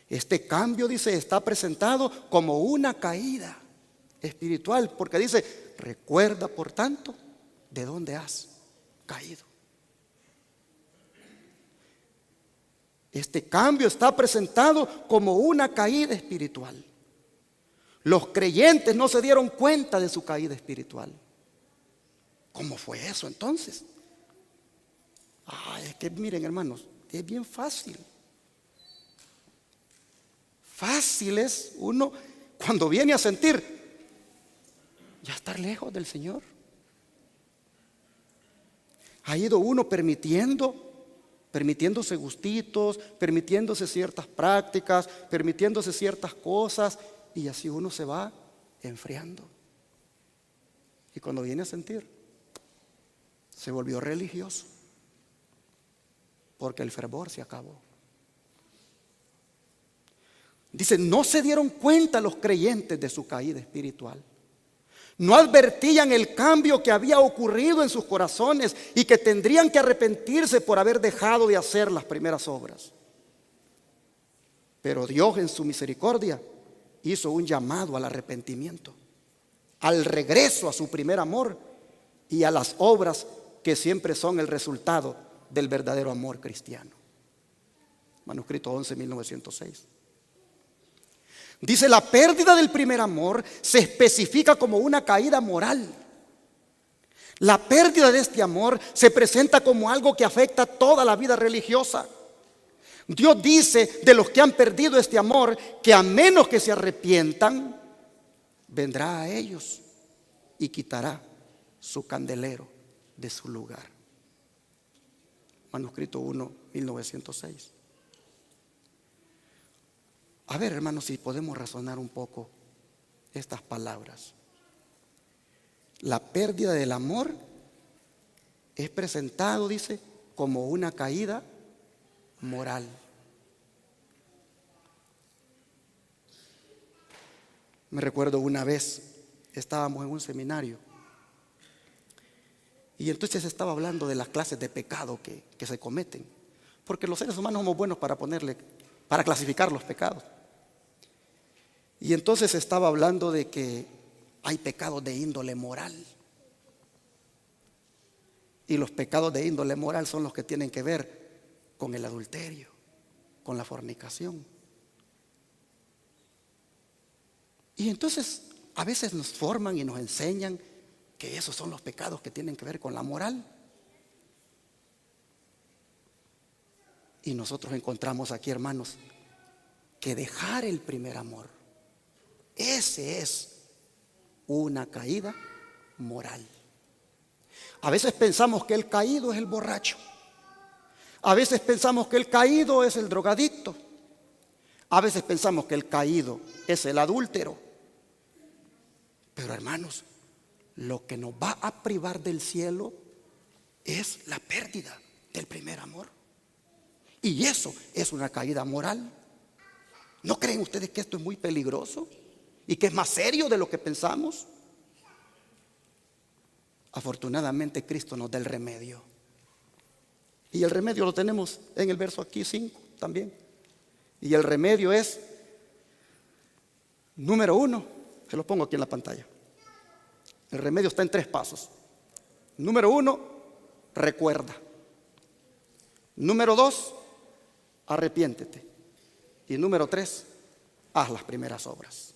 Este cambio, dice, está presentado como una caída espiritual, porque dice, recuerda por tanto de dónde has caído. Este cambio está presentado como una caída espiritual. Los creyentes no se dieron cuenta de su caída espiritual. ¿Cómo fue eso entonces? Es que miren, hermanos, es bien fácil. Fácil es uno cuando viene a sentir ya estar lejos del Señor. Ha ido uno permitiéndose gustitos, permitiéndose ciertas prácticas, permitiéndose ciertas cosas, y así uno se va enfriando. Y cuando viene a sentir, se volvió religioso porque el fervor se acabó. Dice, no se dieron cuenta los creyentes de su caída espiritual. No advertían el cambio que había ocurrido en sus corazones y que tendrían que arrepentirse por haber dejado de hacer las primeras obras. Pero Dios en su misericordia hizo un llamado al arrepentimiento, al regreso a su primer amor y a las obras que siempre son el resultado del verdadero amor cristiano. Manuscrito 11, 1906. Dice, la pérdida del primer amor se especifica como una caída moral. La pérdida de este amor se presenta como algo que afecta toda la vida religiosa. Dios dice de los que han perdido este amor que a menos que se arrepientan, vendrá a ellos y quitará su candelero de su lugar. Manuscrito 1, 1906. A ver, hermanos, si podemos razonar un poco estas palabras. La pérdida del amor es presentado, dice, como una caída moral. Me recuerdo una vez, estábamos en un seminario y entonces estaba hablando de las clases de pecado que se cometen, porque los seres humanos somos buenos para clasificar los pecados. Y entonces estaba hablando de que hay pecados de índole moral. Y los pecados de índole moral son los que tienen que ver con el adulterio, con la fornicación. Y entonces a veces nos forman y nos enseñan que esos son los pecados que tienen que ver con la moral. Y nosotros encontramos aquí, hermanos, que dejar el primer amor, ese es una caída moral. A veces pensamos que el caído es el borracho. A veces pensamos que el caído es el drogadicto. A veces pensamos que el caído es el adúltero. Pero hermanos, lo que nos va a privar del cielo es la pérdida del primer amor. Y eso es una caída moral. ¿No creen ustedes que esto es muy peligroso? Y que es más serio de lo que pensamos. Afortunadamente Cristo nos da el remedio. Y el remedio lo tenemos en el verso aquí 5 también. Y el remedio es, número 1, se lo pongo aquí en la pantalla. El remedio está en 3 pasos. Número 1, recuerda. Número 2, arrepiéntete. Y número 3, haz las primeras obras.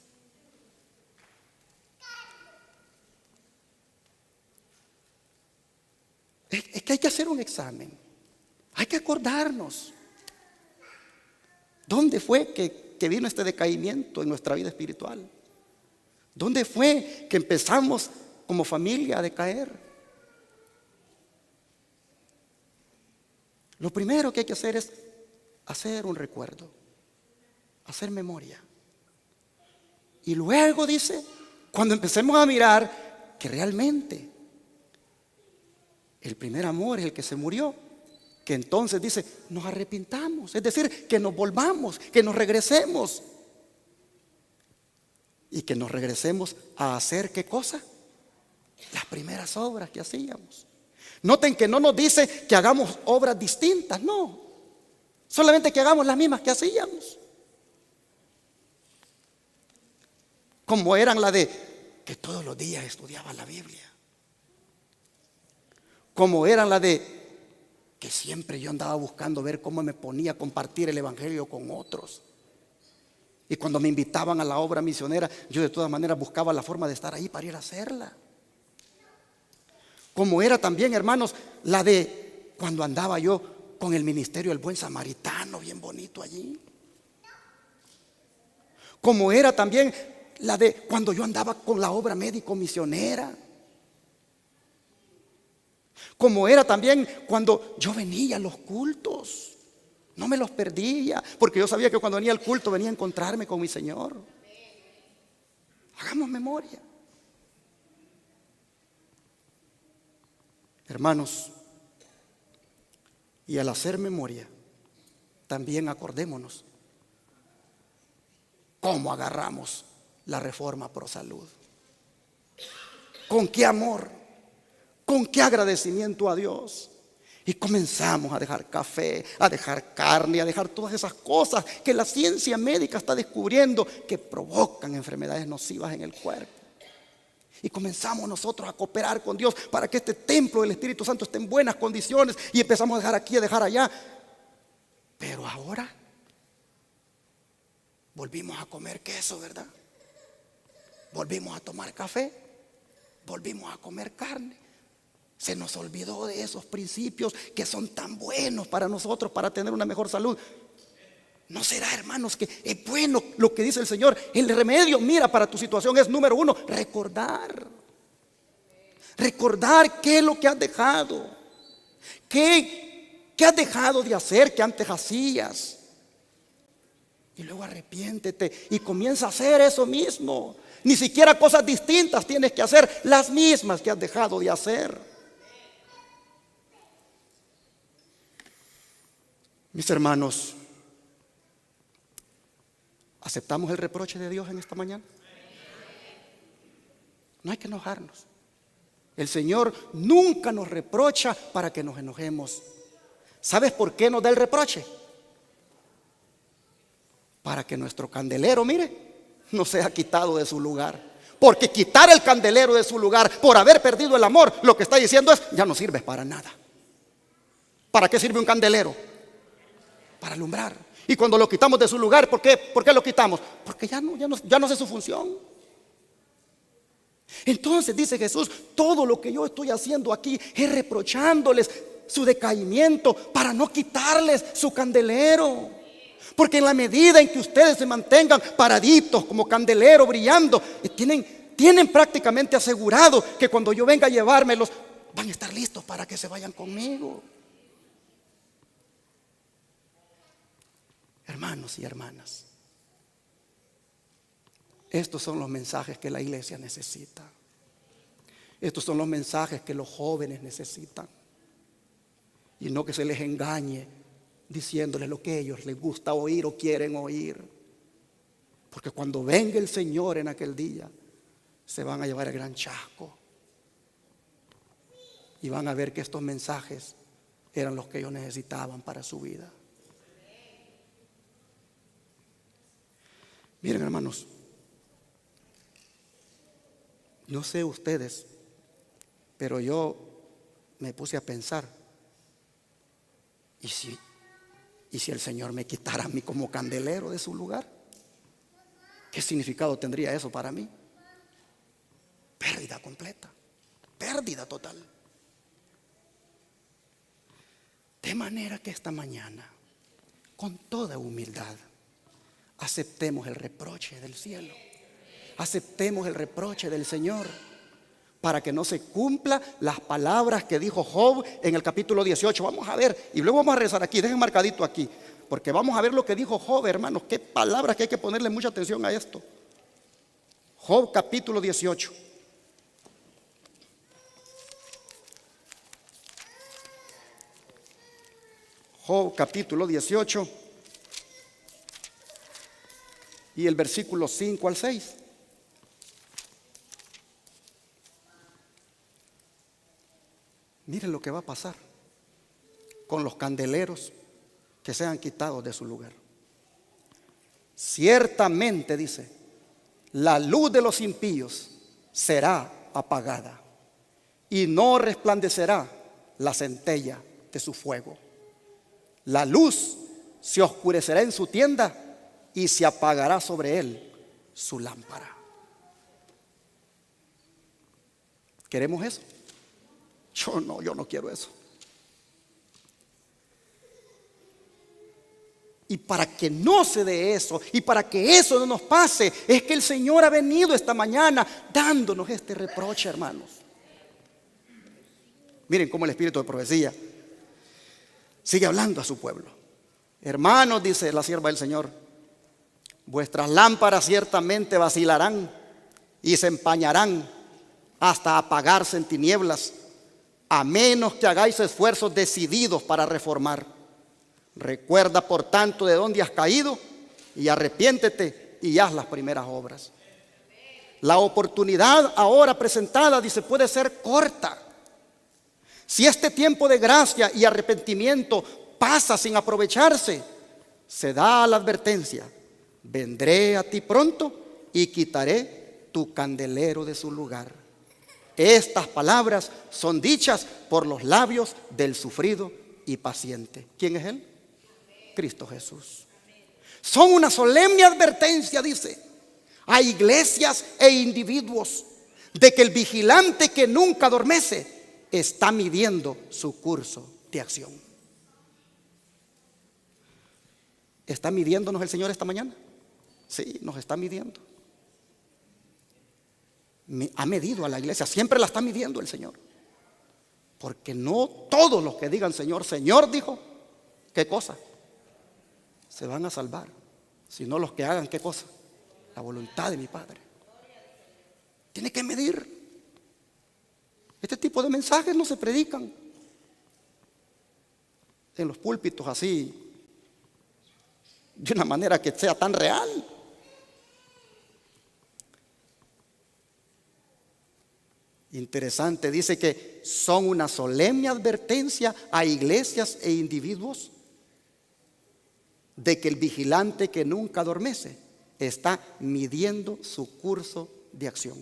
Es que hay que hacer un examen. Hay que acordarnos. ¿Dónde fue que vino este decaimiento en nuestra vida espiritual? ¿Dónde fue que empezamos como familia a decaer? Lo primero que hay que hacer es hacer un recuerdo, hacer memoria. Y luego dice, cuando empecemos a mirar que realmente el primer amor es el que se murió, que entonces dice, nos arrepintamos, es decir, que nos volvamos, que nos regresemos. Y que nos regresemos a hacer ¿qué cosa? Las primeras obras que hacíamos. Noten que no nos dice que hagamos obras distintas, no. Solamente que hagamos las mismas que hacíamos. Como eran la de que todos los días estudiaba la Biblia. Como eran la de que siempre yo andaba buscando ver cómo me ponía a compartir el evangelio con otros. Y cuando me invitaban a la obra misionera, yo de todas maneras buscaba la forma de estar ahí para ir a hacerla. Como era también, hermanos, la de cuando andaba yo con el ministerio del Buen Samaritano, bien bonito allí. Como era también la de cuando yo andaba con la obra médico misionera. Como era también cuando yo venía a los cultos. No me los perdía, porque yo sabía que cuando venía al culto venía a encontrarme con mi Señor. Hagamos memoria. Hermanos, y al hacer memoria, también acordémonos cómo agarramos la reforma pro salud. Con qué amor, con qué agradecimiento a Dios. Y comenzamos a dejar café, a dejar carne, a dejar todas esas cosas que la ciencia médica está descubriendo que provocan enfermedades nocivas en el cuerpo. Y comenzamos nosotros a cooperar con Dios para que este templo del Espíritu Santo esté en buenas condiciones. Y empezamos a dejar aquí, a dejar allá. Pero ahora volvimos a comer queso, ¿verdad? Volvimos a tomar café. Volvimos a comer carne. Se nos olvidó de esos principios que son tan buenos para nosotros, para tener una mejor salud. ¿No será, hermanos, que es bueno lo que dice el Señor? El remedio, mira, para tu situación es número uno, recordar. Recordar qué es lo que has dejado. ¿Qué has dejado de hacer que antes hacías? Y luego arrepiéntete y comienza a hacer eso mismo. Ni siquiera cosas distintas tienes que hacer, las mismas que has dejado de hacer. Mis hermanos, ¿aceptamos el reproche de Dios en esta mañana? No hay que enojarnos. El Señor nunca nos reprocha para que nos enojemos. ¿Sabes por qué nos da el reproche? Para que nuestro candelero, mire, no sea quitado de su lugar. Porque quitar el candelero de su lugar por haber perdido el amor, lo que está diciendo es, ya no sirve para nada. ¿Para qué sirve un candelero? Para alumbrar. Y cuando lo quitamos de su lugar, ¿por qué lo quitamos? Porque ya no hace su función. Entonces dice Jesús, todo lo que yo estoy haciendo aquí es reprochándoles su decaimiento para no quitarles su candelero. Porque en la medida en que ustedes se mantengan paraditos como candelero brillando, tienen prácticamente asegurado que cuando yo venga a llevármelos, van a estar listos para que se vayan conmigo. Hermanos y hermanas, estos son los mensajes que la iglesia necesita. Estos son los mensajes que los jóvenes necesitan. Y no que se les engañe diciéndoles lo que a ellos les gusta oír o quieren oír. Porque cuando venga el Señor en aquel día, se van a llevar el gran chasco. Y van a ver que estos mensajes eran los que ellos necesitaban para su vida. Miren, hermanos, no sé ustedes, pero yo me puse a pensar, ¿y si el Señor me quitara a mí como candelero de su lugar? ¿Qué significado tendría eso para mí? Pérdida completa, pérdida total. De manera que esta mañana, con toda humildad, aceptemos el reproche del cielo. Aceptemos el reproche del Señor para que no se cumpla las palabras que dijo Job en el capítulo 18. Vamos a ver, y luego vamos a rezar aquí. Dejen marcadito aquí, porque vamos a ver lo que dijo Job, hermanos. Qué palabras que hay que ponerle mucha atención a esto. Job capítulo 18. Job capítulo 18 y el versículo 5 al 6. Miren lo que va a pasar con los candeleros que sean quitados de su lugar. Ciertamente, dice, la luz de los impíos será apagada y no resplandecerá la centella de su fuego. La luz se oscurecerá en su tienda y se apagará sobre él su lámpara. ¿Queremos eso? Yo no quiero eso. Y para que no se dé eso, y para que eso no nos pase, es que el Señor ha venido esta mañana dándonos este reproche, hermanos. Miren cómo el espíritu de profecía sigue hablando a su pueblo. Hermanos, dice la sierva del Señor, vuestras lámparas ciertamente vacilarán y se empañarán hasta apagarse en tinieblas, a menos que hagáis esfuerzos decididos para reformar. Recuerda, por tanto, de dónde has caído y arrepiéntete y haz las primeras obras. La oportunidad ahora presentada, dice, puede ser corta. Si este tiempo de gracia y arrepentimiento pasa sin aprovecharse, se da la advertencia: vendré a ti pronto y quitaré tu candelero de su lugar. Estas palabras son dichas por los labios del sufrido y paciente. ¿Quién es Él? Cristo Jesús. Son una solemne advertencia, dice, a iglesias e individuos, de que el vigilante que nunca adormece está midiendo su curso de acción. ¿Está midiéndonos el Señor esta mañana? Sí, nos está midiendo. Ha medido a la iglesia, siempre la está midiendo el Señor. Porque no todos los que digan Señor, Señor, dijo, ¿qué cosa? Se van a salvar, sino los que hagan, ¿qué cosa? La voluntad de mi Padre. Tiene que medir. Este tipo de mensajes no se predican en los púlpitos así, de una manera que sea tan real. Interesante, dice que son una solemne advertencia a iglesias e individuos de que el vigilante que nunca adormece está midiendo su curso de acción.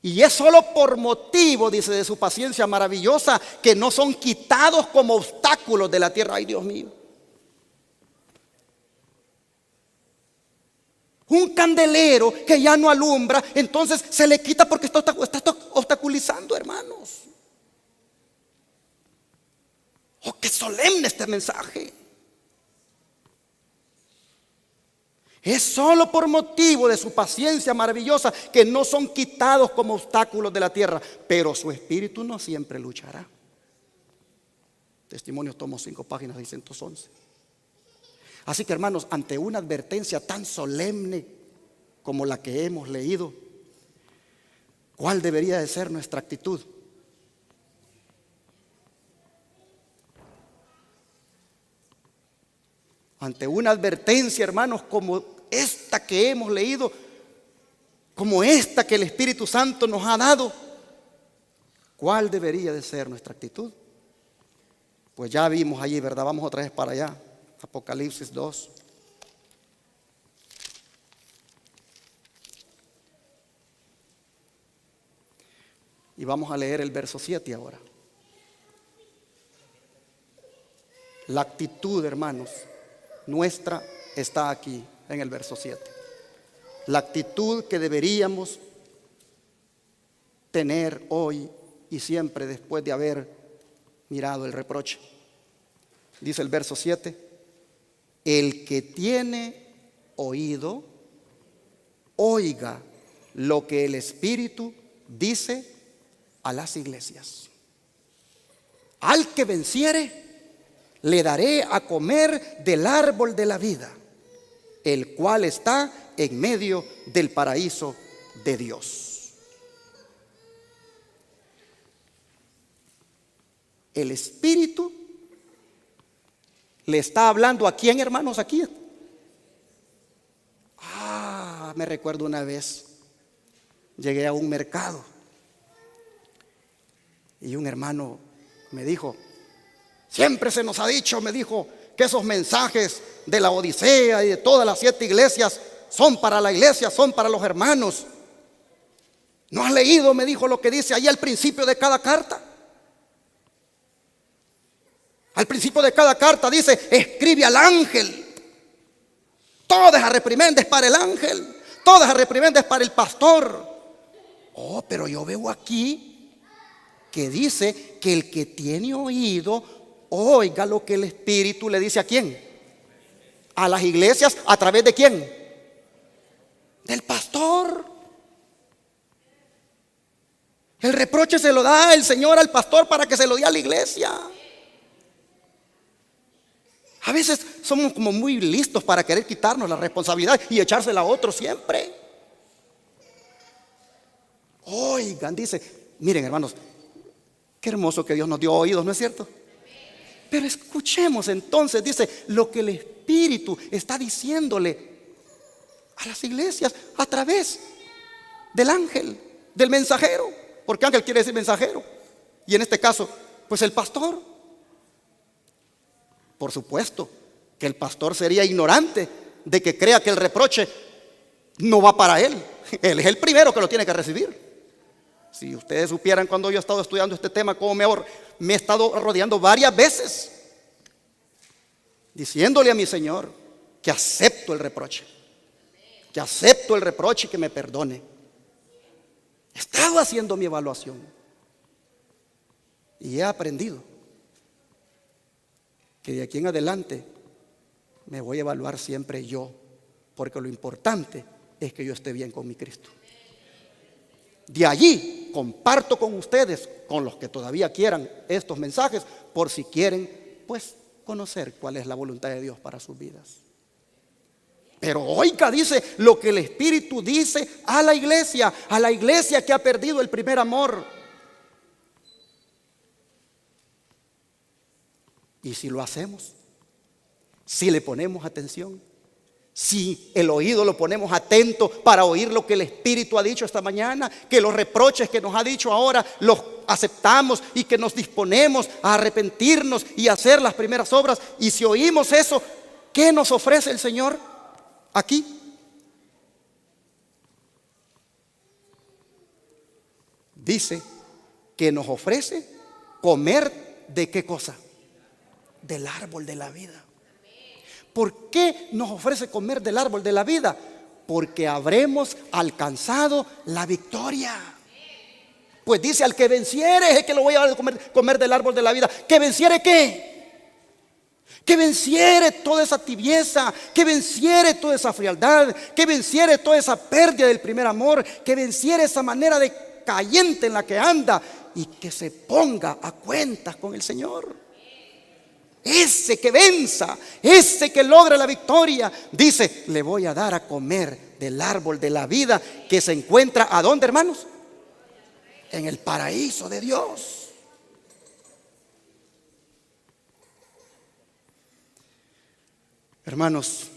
Y es solo por motivo, dice, de su paciencia maravillosa, que no son quitados como obstáculos de la tierra. Ay, Dios mío. Un candelero que ya no alumbra, entonces se le quita porque está obstaculizando, hermanos. Oh, qué solemne este mensaje. Es solo por motivo de su paciencia maravillosa que no son quitados como obstáculos de la tierra, pero su espíritu no siempre luchará. Testimonios, tomo 5 páginas, 611. Así que, hermanos, ante una advertencia tan solemne como la que hemos leído, ¿cuál debería de ser nuestra actitud? Ante una advertencia, hermanos, como esta que hemos leído, como esta que el Espíritu Santo nos ha dado, ¿cuál debería de ser nuestra actitud? Pues ya vimos allí, ¿verdad? Vamos otra vez para allá. Apocalipsis 2. Y vamos a leer el verso 7 ahora. La actitud, hermanos, nuestra está aquí en el verso 7. La actitud que deberíamos tener hoy y siempre después de haber mirado el reproche. Dice el verso 7: el que tiene oído, oiga lo que el Espíritu dice a las iglesias. Al que venciere, le daré a comer del árbol de la vida, el cual está en medio del paraíso de Dios. El Espíritu le está hablando ¿a quién, hermanos? Aquí. Me recuerdo una vez, llegué a un mercado y un hermano me dijo: siempre se nos ha dicho, me dijo, que esos mensajes de la Odisea y de todas las 7 iglesias son para la iglesia, son para los hermanos. ¿No has leído, me dijo, lo que dice ahí al principio de cada carta? Al principio de cada carta dice: escribe al ángel. Todas las reprimendas para el ángel, todas las reprimendas para el pastor. Oh, pero yo veo aquí que dice que el que tiene oído, oiga lo que el Espíritu le dice ¿a quién? A las iglesias. ¿A través de quién? Del pastor. El reproche se lo da el Señor al pastor para que se lo dé a la iglesia. A veces somos como muy listos para querer quitarnos la responsabilidad y echársela a otro siempre. Oigan, dice, miren, hermanos, Qué hermoso que Dios nos dio oídos, ¿no es cierto? Pero escuchemos entonces, dice, lo que el Espíritu está diciéndole a las iglesias a través del ángel, del mensajero, porque ángel quiere decir mensajero, y en este caso, pues el pastor. Por supuesto que el pastor sería ignorante de que crea que el reproche no va para él. Él es el primero que lo tiene que recibir. Si ustedes supieran cuando yo he estado estudiando este tema, cómo me he estado rodeando varias veces, diciéndole a mi Señor que acepto el reproche, y que me perdone. He estado haciendo mi evaluación y he aprendido que de aquí en adelante me voy a evaluar siempre yo, porque lo importante es que yo esté bien con mi Cristo. De allí comparto con ustedes, con los que todavía quieran estos mensajes, por si quieren pues conocer cuál es la voluntad de Dios para sus vidas. Pero oiga, dice lo que el Espíritu dice a la iglesia que ha perdido el primer amor. Y si lo hacemos, si le ponemos atención, si el oído lo ponemos atento para oír lo que el Espíritu ha dicho esta mañana, que los reproches que nos ha dicho ahora los aceptamos y que nos disponemos a arrepentirnos y a hacer las primeras obras, y si oímos eso, ¿qué nos ofrece el Señor aquí? Dice que nos ofrece comer ¿de qué cosa? Del árbol de la vida. ¿Por qué nos ofrece comer del árbol de la vida? Porque habremos alcanzado la victoria. Pues dice, al que venciere es el que lo voy a dar a comer del árbol de la vida. ¿Que venciere qué? Que venciere toda esa tibieza, que venciere toda esa frialdad, que venciere toda esa pérdida del primer amor, que venciere esa manera de cayente en la que anda y que se ponga a cuentas con el Señor. Ese que venza, ese que logra la victoria, dice, le voy a dar a comer del árbol de la vida que se encuentra, ¿a dónde, hermanos? En el paraíso de Dios. Hermanos,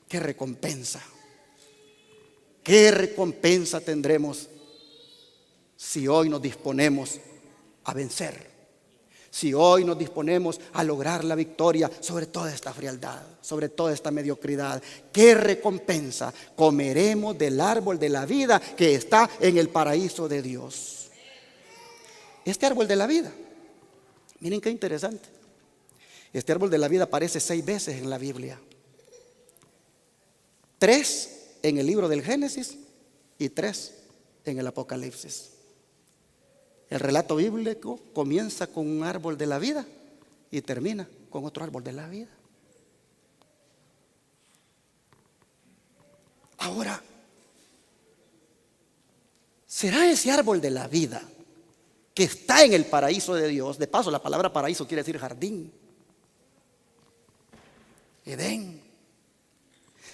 qué recompensa tendremos si hoy nos disponemos a vencer. Si hoy nos disponemos a lograr la victoria sobre toda esta frialdad, sobre toda esta mediocridad, ¿qué recompensa? Comeremos del árbol de la vida que está en el paraíso de Dios. Este árbol de la vida, miren qué interesante. Este árbol de la vida aparece 6 veces en la Biblia. 3 en el libro del Génesis y 3 en el Apocalipsis. El relato bíblico comienza con un árbol de la vida y termina con otro árbol de la vida. Ahora, ¿será ese árbol de la vida que está en el paraíso de Dios? De paso, la palabra paraíso quiere decir jardín, Edén.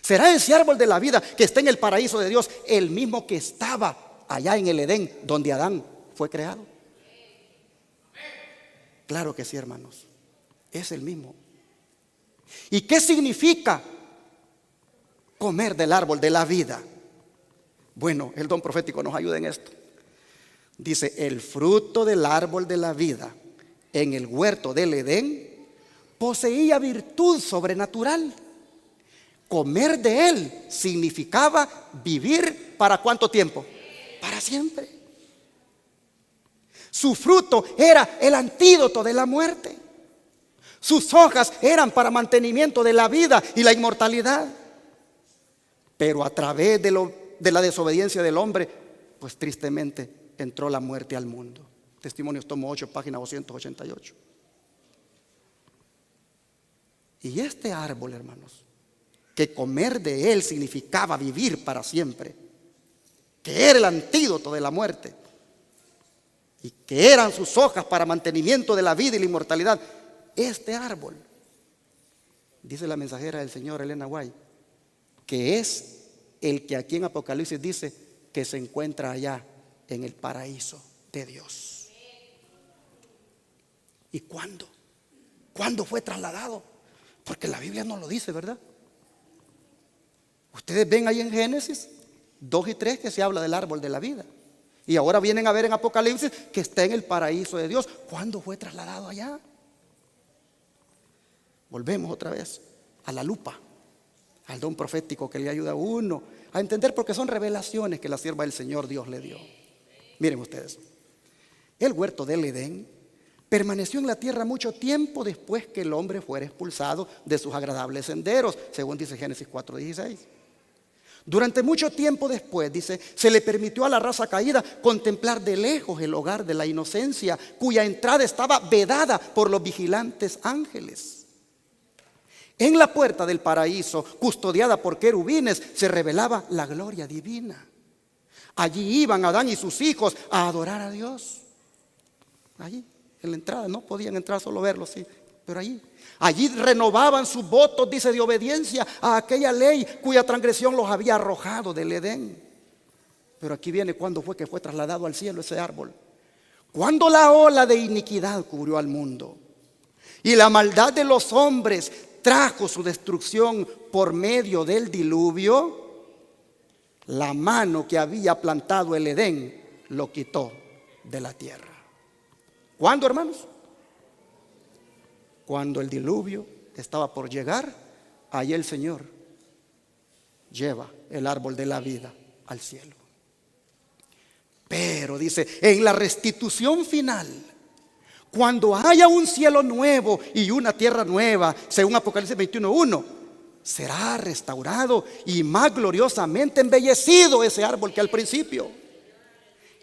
¿Será ese árbol de la vida que está en el paraíso de Dios el mismo que estaba allá en el Edén donde Adán fue creado? Claro que sí, hermanos, es el mismo. ¿Y qué significa comer del árbol de la vida? Bueno, el don profético nos ayuda en esto. Dice, el fruto del árbol de la vida en el huerto del Edén poseía virtud sobrenatural. Comer de él significaba vivir ¿para cuánto tiempo? Para siempre. Su fruto era el antídoto de la muerte. Sus hojas eran para mantenimiento de la vida y la inmortalidad. Pero a través de la desobediencia del hombre, pues tristemente entró la muerte al mundo. Testimonios tomo 8, página 288. Y este árbol, hermanos, que comer de él significaba vivir para siempre, que era el antídoto de la muerte y que eran sus hojas para mantenimiento de la vida y la inmortalidad, este árbol, dice la mensajera del Señor Elena White, que es el que aquí en Apocalipsis dice que se encuentra allá en el paraíso de Dios. ¿Y cuándo? ¿Cuándo fue trasladado? Porque la Biblia no lo dice, ¿verdad? Ustedes ven ahí en Génesis 2 y 3 que se habla del árbol de la vida. Y ahora vienen a ver en Apocalipsis que está en el paraíso de Dios. ¿Cuándo fue trasladado allá? Volvemos otra vez a la lupa, al don profético que le ayuda a uno a entender, porque son revelaciones que la sierva del Señor Dios le dio. Miren ustedes, el huerto del Edén permaneció en la tierra mucho tiempo después que el hombre fuera expulsado de sus agradables senderos, según dice Génesis 4:16. Durante mucho tiempo después, dice, se le permitió a la raza caída contemplar de lejos el hogar de la inocencia, cuya entrada estaba vedada por los vigilantes ángeles. En la puerta del paraíso, custodiada por querubines, se revelaba la gloria divina. Allí iban Adán y sus hijos a adorar a Dios. Allí, en la entrada, no podían entrar, solo verlo, sí, pero allí renovaban sus votos, dice, de obediencia a aquella ley cuya transgresión los había arrojado del Edén. Pero aquí viene cuándo fue que fue trasladado al cielo ese árbol. Cuando la ola de iniquidad cubrió al mundo y la maldad de los hombres trajo su destrucción por medio del diluvio, la mano que había plantado el Edén lo quitó de la tierra. ¿Cuándo, hermanos? Cuando el diluvio estaba por llegar, ahí el Señor lleva el árbol de la vida al cielo. Pero dice, en la restitución final, cuando haya un cielo nuevo y una tierra nueva, según Apocalipsis 21:1, será restaurado y más gloriosamente embellecido ese árbol que al principio.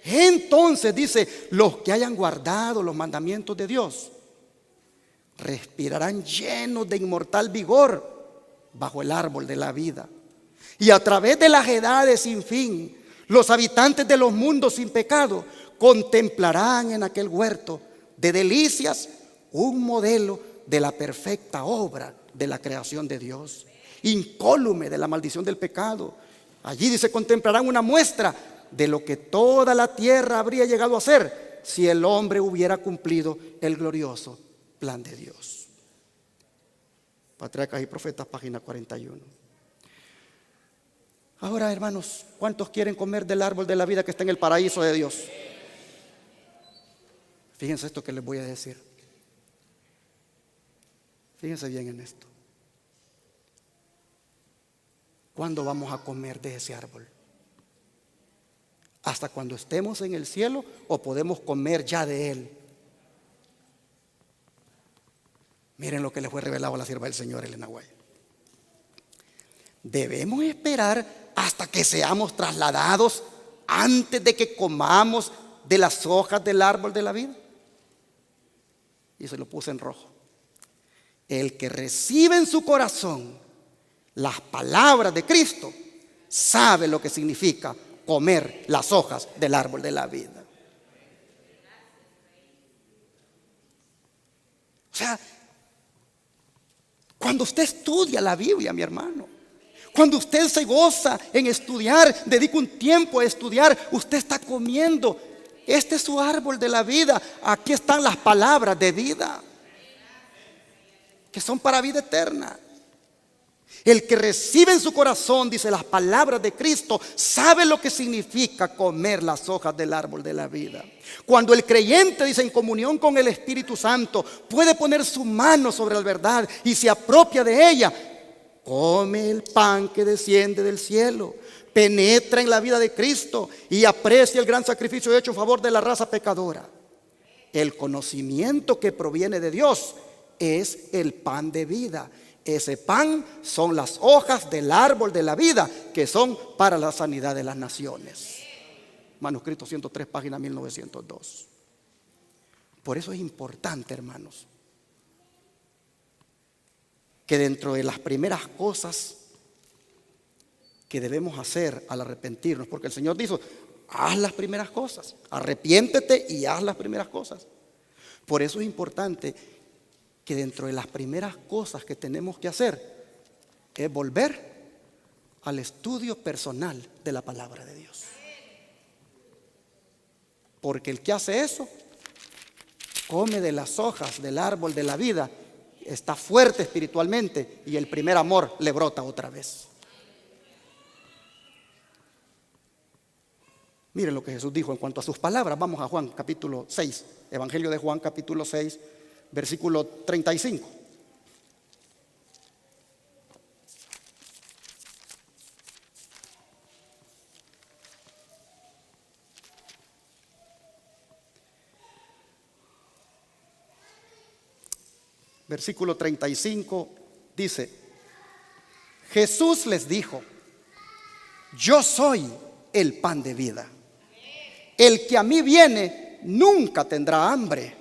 Entonces dice, los que hayan guardado los mandamientos de Dios respirarán llenos de inmortal vigor bajo el árbol de la vida. Y a través de las edades sin fin, los habitantes de los mundos sin pecado contemplarán en aquel huerto de delicias un modelo de la perfecta obra de la creación de Dios, incólume de la maldición del pecado. Allí dice, contemplarán una muestra de lo que toda la tierra habría llegado a ser si el hombre hubiera cumplido el glorioso plan de Dios. Patriarcas y Profetas, página 41. Ahora, hermanos, ¿cuántos quieren comer del árbol de la vida que está en el paraíso de Dios? Fíjense esto que les voy a decir. Fíjense bien en esto. ¿Cuándo vamos a comer de ese árbol? ¿Hasta cuando estemos en el cielo o podemos comer ya de él? Miren lo que le fue revelado a la sierva del Señor, Elena White. Debemos esperar hasta que seamos trasladados antes de que comamos de las hojas del árbol de la vida. Y se lo puse en rojo. El que recibe en su corazón las palabras de Cristo sabe lo que significa comer las hojas del árbol de la vida. O sea, cuando usted estudia la Biblia, mi hermano, cuando usted se goza en estudiar, dedica un tiempo a estudiar, usted está comiendo. Este es su árbol de la vida. Aquí están las palabras de vida, que son para vida eterna. El que recibe en su corazón, dice, las palabras de Cristo, sabe lo que significa comer las hojas del árbol de la vida. Cuando el creyente, dice, en comunión con el Espíritu Santo, puede poner su mano sobre la verdad y se apropia de ella, come el pan que desciende del cielo, penetra en la vida de Cristo y aprecia el gran sacrificio hecho en favor de la raza pecadora. El conocimiento que proviene de Dios es el pan de vida. Ese pan son las hojas del árbol de la vida, que son para la sanidad de las naciones. Manuscrito 103, página 1902. Por eso es importante, hermanos, que dentro de las primeras cosas que debemos hacer al arrepentirnos, porque el Señor dijo, haz las primeras cosas, arrepiéntete y haz las primeras cosas. Por eso es importante que dentro de las primeras cosas que tenemos que hacer es volver al estudio personal de la palabra de Dios. Porque el que hace eso come de las hojas del árbol de la vida, está fuerte espiritualmente y el primer amor le brota otra vez. Miren lo que Jesús dijo en cuanto a sus palabras. Vamos a Juan capítulo 6, Evangelio de Juan capítulo 6, versículo 35. Versículo 35 dice: Jesús les dijo: yo soy el pan de vida. El que a mí viene nunca tendrá hambre,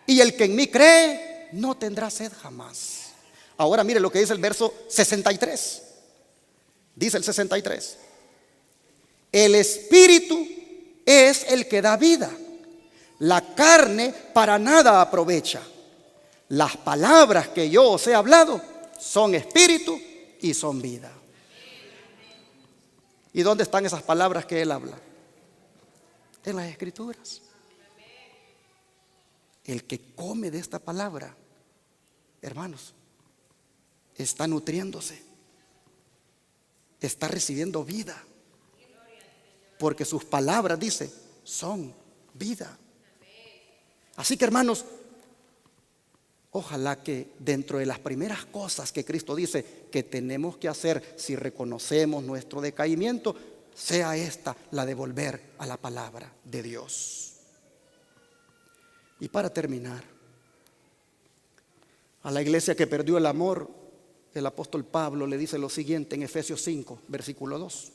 y el que en mí cree no tendrá sed jamás. Ahora mire lo que dice el verso 63. Dice el 63: el espíritu es el que da vida, la carne para nada aprovecha. Las palabras que yo os he hablado son espíritu y son vida. ¿Y dónde están esas palabras que él habla? En las Escrituras. El que come de esta palabra, hermanos, está nutriéndose, está recibiendo vida, porque sus palabras, dice, son vida. Así que, hermanos, ojalá que dentro de las primeras cosas que Cristo dice que tenemos que hacer si reconocemos nuestro decaimiento, sea esta la de volver a la palabra de Dios. Y para terminar, a la iglesia que perdió el amor, el apóstol Pablo le dice lo siguiente en Efesios 5, versículo 2.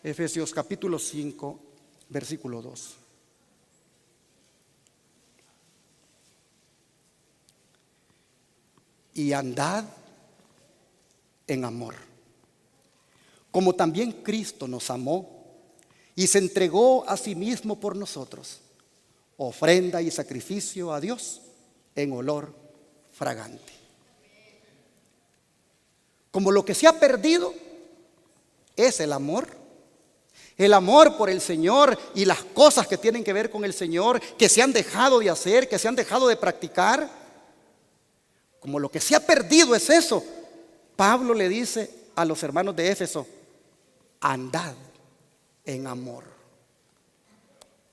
Efesios capítulo 5, versículo 2. Y andad en amor, como también Cristo nos amó y se entregó a sí mismo por nosotros, ofrenda y sacrificio a Dios en olor fragante. Como lo que se ha perdido es el amor por el Señor y las cosas que tienen que ver con el Señor, que se han dejado de hacer, que se han dejado de practicar. Como lo que se ha perdido es eso, Pablo le dice a los hermanos de Éfeso: andad en amor.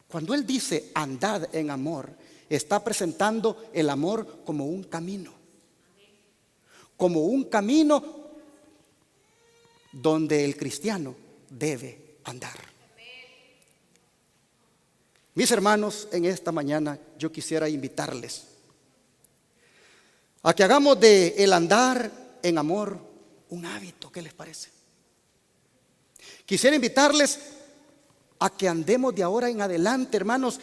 Cuando él dice andad en amor, está presentando el amor como un camino. Como un camino donde el cristiano debe andar. Mis hermanos, en esta mañana yo quisiera invitarles a que hagamos de el andar en amor un hábito. ¿Qué les parece? Quisiera invitarles a que andemos de ahora en adelante, hermanos,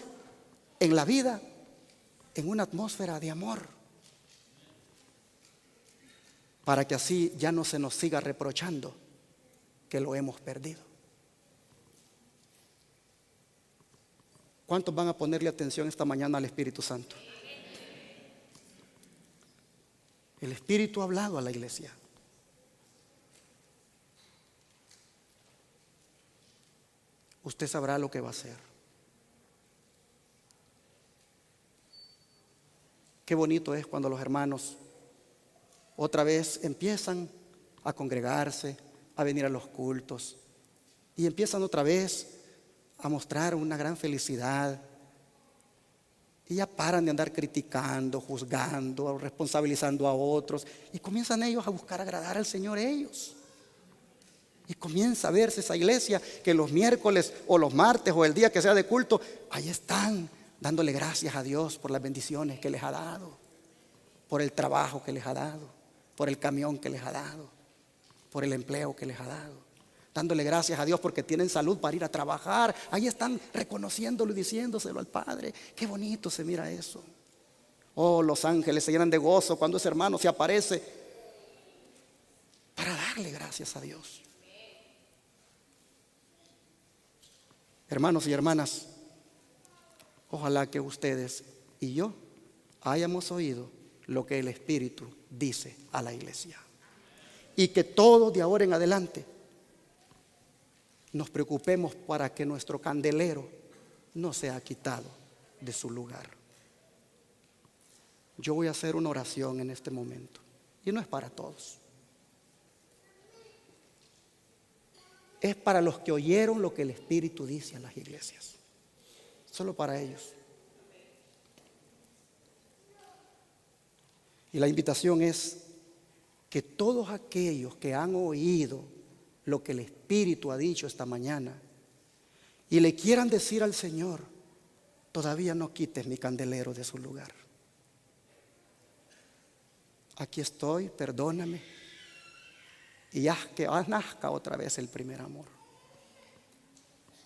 en la vida, en una atmósfera de amor, para que así ya no se nos siga reprochando que lo hemos perdido. ¿Cuántos van a ponerle atención esta mañana al Espíritu Santo? El Espíritu ha hablado a la iglesia. Usted sabrá lo que va a hacer. Qué bonito es cuando los hermanos otra vez empiezan a congregarse, a venir a los cultos, y empiezan otra vez a mostrar una gran felicidad, y ya paran de andar criticando, juzgando, responsabilizando a otros, y comienzan ellos a buscar agradar al Señor ellos. Y comienza a verse esa iglesia que los miércoles o los martes o el día que sea de culto, ahí están dándole gracias a Dios por las bendiciones que les ha dado, por el trabajo que les ha dado, por el camión que les ha dado, por el empleo que les ha dado, dándole gracias a Dios porque tienen salud para ir a trabajar. Ahí están reconociéndolo y diciéndoselo al Padre. Qué bonito se mira eso. Oh, los ángeles se llenan de gozo cuando ese hermano se aparece para darle gracias a Dios. Hermanos y hermanas, ojalá que ustedes y yo hayamos oído lo que el Espíritu dice a la iglesia. y que todos de ahora en adelante nos preocupemos para que nuestro candelero no sea quitado de su lugar. Yo voy a hacer una oración en este momento y no es para todos. Es para los que oyeron lo que el Espíritu dice a las iglesias. Solo para ellos. Y la invitación es que todos aquellos que han oído lo que el Espíritu ha dicho esta mañana y le quieran decir al Señor: todavía no quites mi candelero de su lugar. Aquí estoy, perdóname, y haz que nazca otra vez el primer amor.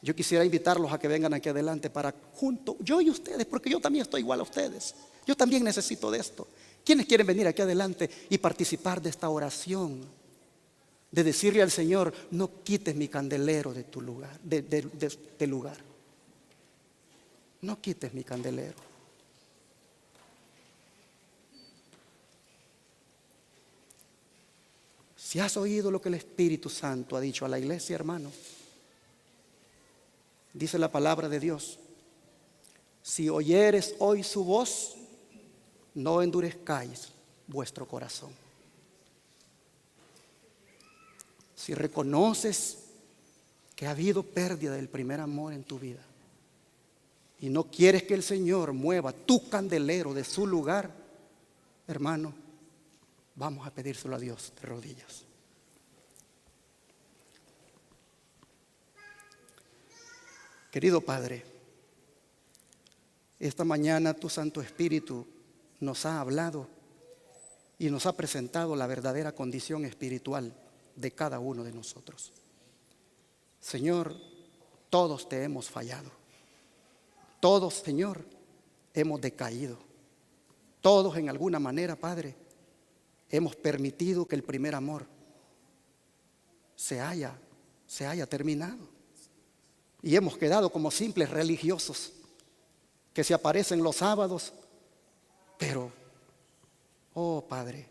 Yo quisiera invitarlos a que vengan aquí adelante para juntos, yo y ustedes, porque yo también estoy igual a ustedes. Yo también necesito de esto. ¿Quiénes quieren venir aquí adelante y participar de esta oración? De decirle al Señor: no quites mi candelero de tu lugar, de lugar. No quites mi candelero. Si has oído lo que el Espíritu Santo ha dicho a la iglesia, hermano, dice la palabra de Dios: si oyeres hoy su voz, no endurezcáis vuestro corazón. Si reconoces que ha habido pérdida del primer amor en tu vida y no quieres que el Señor mueva tu candelero de su lugar, hermano, vamos a pedírselo a Dios de rodillas. Querido Padre, esta mañana tu Santo Espíritu nos ha hablado y nos ha presentado la verdadera condición espiritual de cada uno de nosotros. Señor, todos te hemos fallado. Todos, Señor, hemos decaído. Todos en alguna manera, Padre, hemos permitido que el primer amor se haya terminado. Y hemos quedado como simples religiosos que se aparecen los sábados. Pero, oh Padre,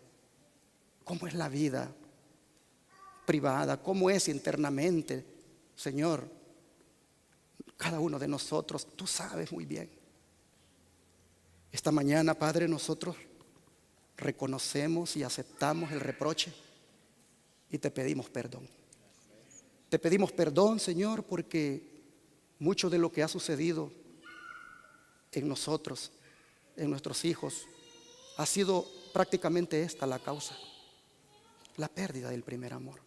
¿cómo es la vida privada? ¿Cómo es internamente, Señor? Cada uno de nosotros, tú sabes muy bien. Esta mañana, Padre, nosotros reconocemos y aceptamos el reproche y te pedimos perdón. Te pedimos perdón, Señor, porque mucho de lo que ha sucedido en nosotros, en nuestros hijos, ha sido prácticamente esta la causa: la pérdida del primer amor.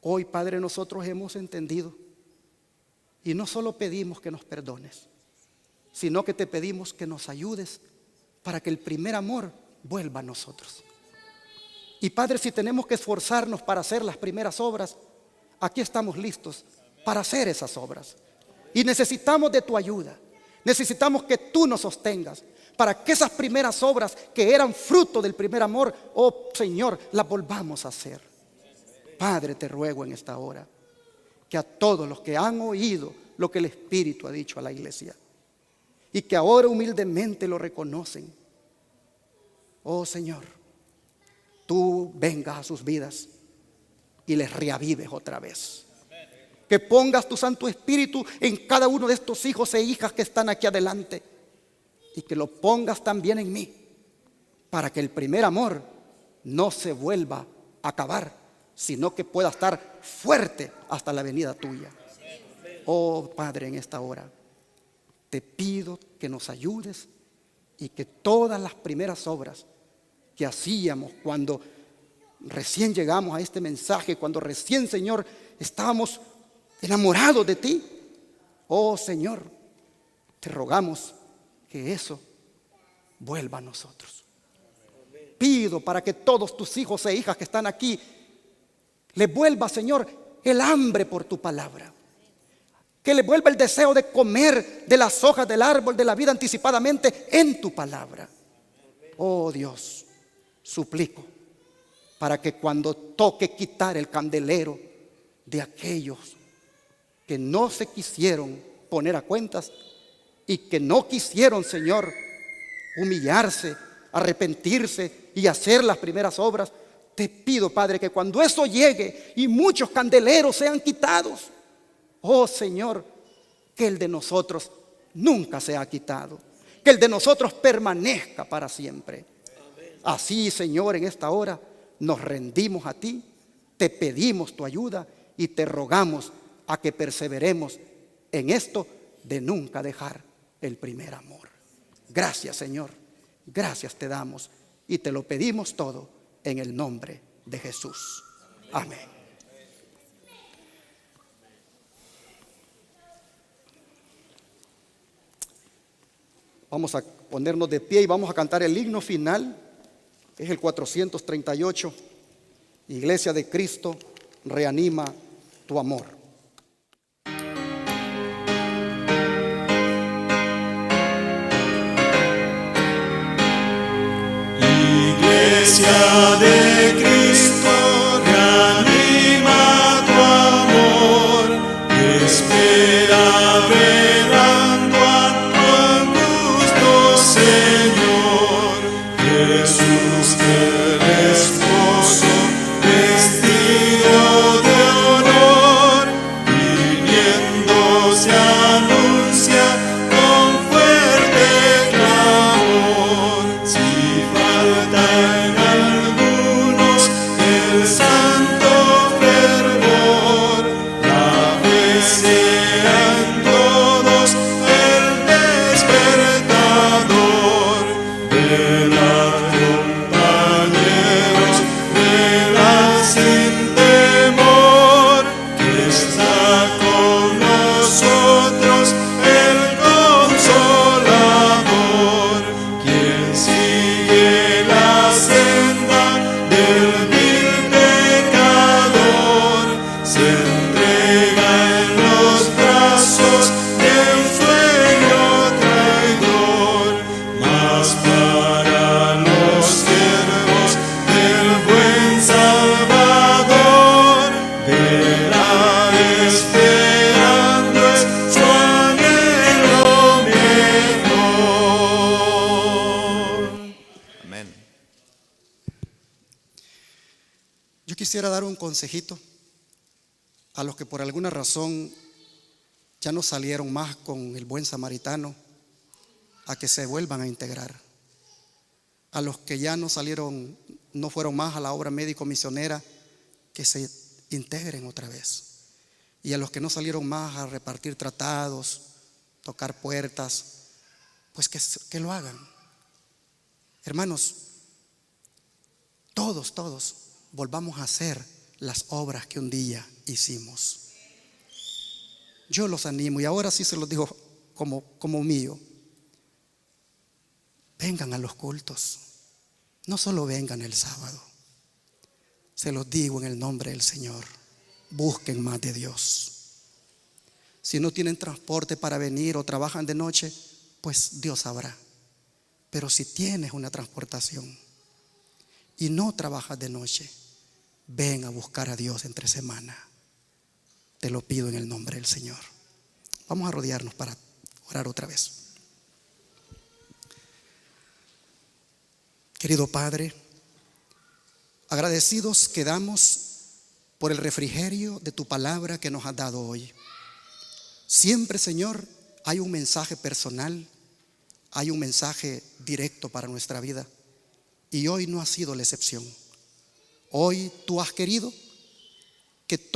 Hoy, Padre, nosotros hemos entendido y no solo pedimos que nos perdones, sino que te pedimos que nos ayudes para que el primer amor vuelva a nosotros. Y Padre, si tenemos que esforzarnos para hacer las primeras obras, aquí estamos listos para hacer esas obras. Y necesitamos de tu ayuda. Necesitamos que tú nos sostengas para que esas primeras obras que eran fruto del primer amor, oh Señor, las volvamos a hacer. Padre, te ruego en esta hora que a todos los que han oído lo que el Espíritu ha dicho a la iglesia y que ahora humildemente lo reconocen, oh Señor, tú vengas a sus vidas y les reavives otra vez. Que pongas tu Santo Espíritu en cada uno de estos hijos e hijas que están aquí adelante y que lo pongas también en mí para que el primer amor no se vuelva a acabar, sino que pueda estar fuerte hasta la venida tuya. Oh Padre, en esta hora te pido que nos ayudes y que todas las primeras obras que hacíamos cuando recién llegamos a este mensaje, cuando recién, Señor, estábamos enamorados de ti, oh Señor, te rogamos que eso vuelva a nosotros. Pido para que todos tus hijos e hijas que están aquí les vuelva, Señor, el hambre por tu palabra, que les vuelva el deseo de comer de las hojas del árbol de la vida anticipadamente en tu palabra. Oh Dios, suplico para que cuando toque quitar el candelero de aquellos que no se quisieron poner a cuentas y que no quisieron, Señor, humillarse, arrepentirse y hacer las primeras obras, te pido, Padre, que cuando eso llegue y muchos candeleros sean quitados, oh Señor, que el de nosotros nunca sea quitado, que el de nosotros permanezca para siempre. Así, Señor, en esta hora nos rendimos a ti, te pedimos tu ayuda y te rogamos a que perseveremos en esto de nunca dejar el primer amor. Gracias, Señor, gracias te damos y te lo pedimos todo en el nombre de Jesús. Amén. Vamos a ponernos de pie y vamos a cantar el himno final. Es el 438. Iglesia de Cristo, reanima tu amor. Iglesia de Cristo, reanima tu amor, espera velando a tu augusto Señor. Jesús, el esposo, vestido de honor, viniendo se anuncia con fuerte clamor. Si falta en algunos el santo fervor, la fe sea en todos el despertador. Velad, compañeros, velad sin temor, que está con nosotros el Consolador, quien sigue la senda del vil pecador, se entrega en los brazos de un sueño traidor. Mas para los siervos del buen Salvador, velar esperando es su anhelo mejor. Amén. Yo quisiera dar un consejito a los que por alguna razón ya no salieron más con el buen samaritano, a que se vuelvan a integrar. A los que ya no salieron, no fueron más a la obra médico-misionera, que se integren otra vez. Y a los que no salieron más a repartir tratados, tocar puertas, pues que lo hagan. Hermanos, todos volvamos a hacer las obras que un día hicimos. Yo los animo, y ahora sí se los digo como mío. Vengan a los cultos, no solo vengan el sábado. Se los digo en el nombre del Señor, busquen más de Dios. Si no tienen transporte para venir o trabajan de noche, pues Dios sabrá. Pero si tienes una transportación y no trabajas de noche, ven a buscar a Dios entre semana. Te lo pido en el nombre del Señor. Vamos a rodearnos para orar otra vez. Querido Padre, agradecidos quedamos por el refrigerio de tu palabra que nos has dado hoy. Siempre, Señor, hay un mensaje personal, hay un mensaje directo para nuestra vida, y hoy no ha sido la excepción. Hoy tú has querido que todo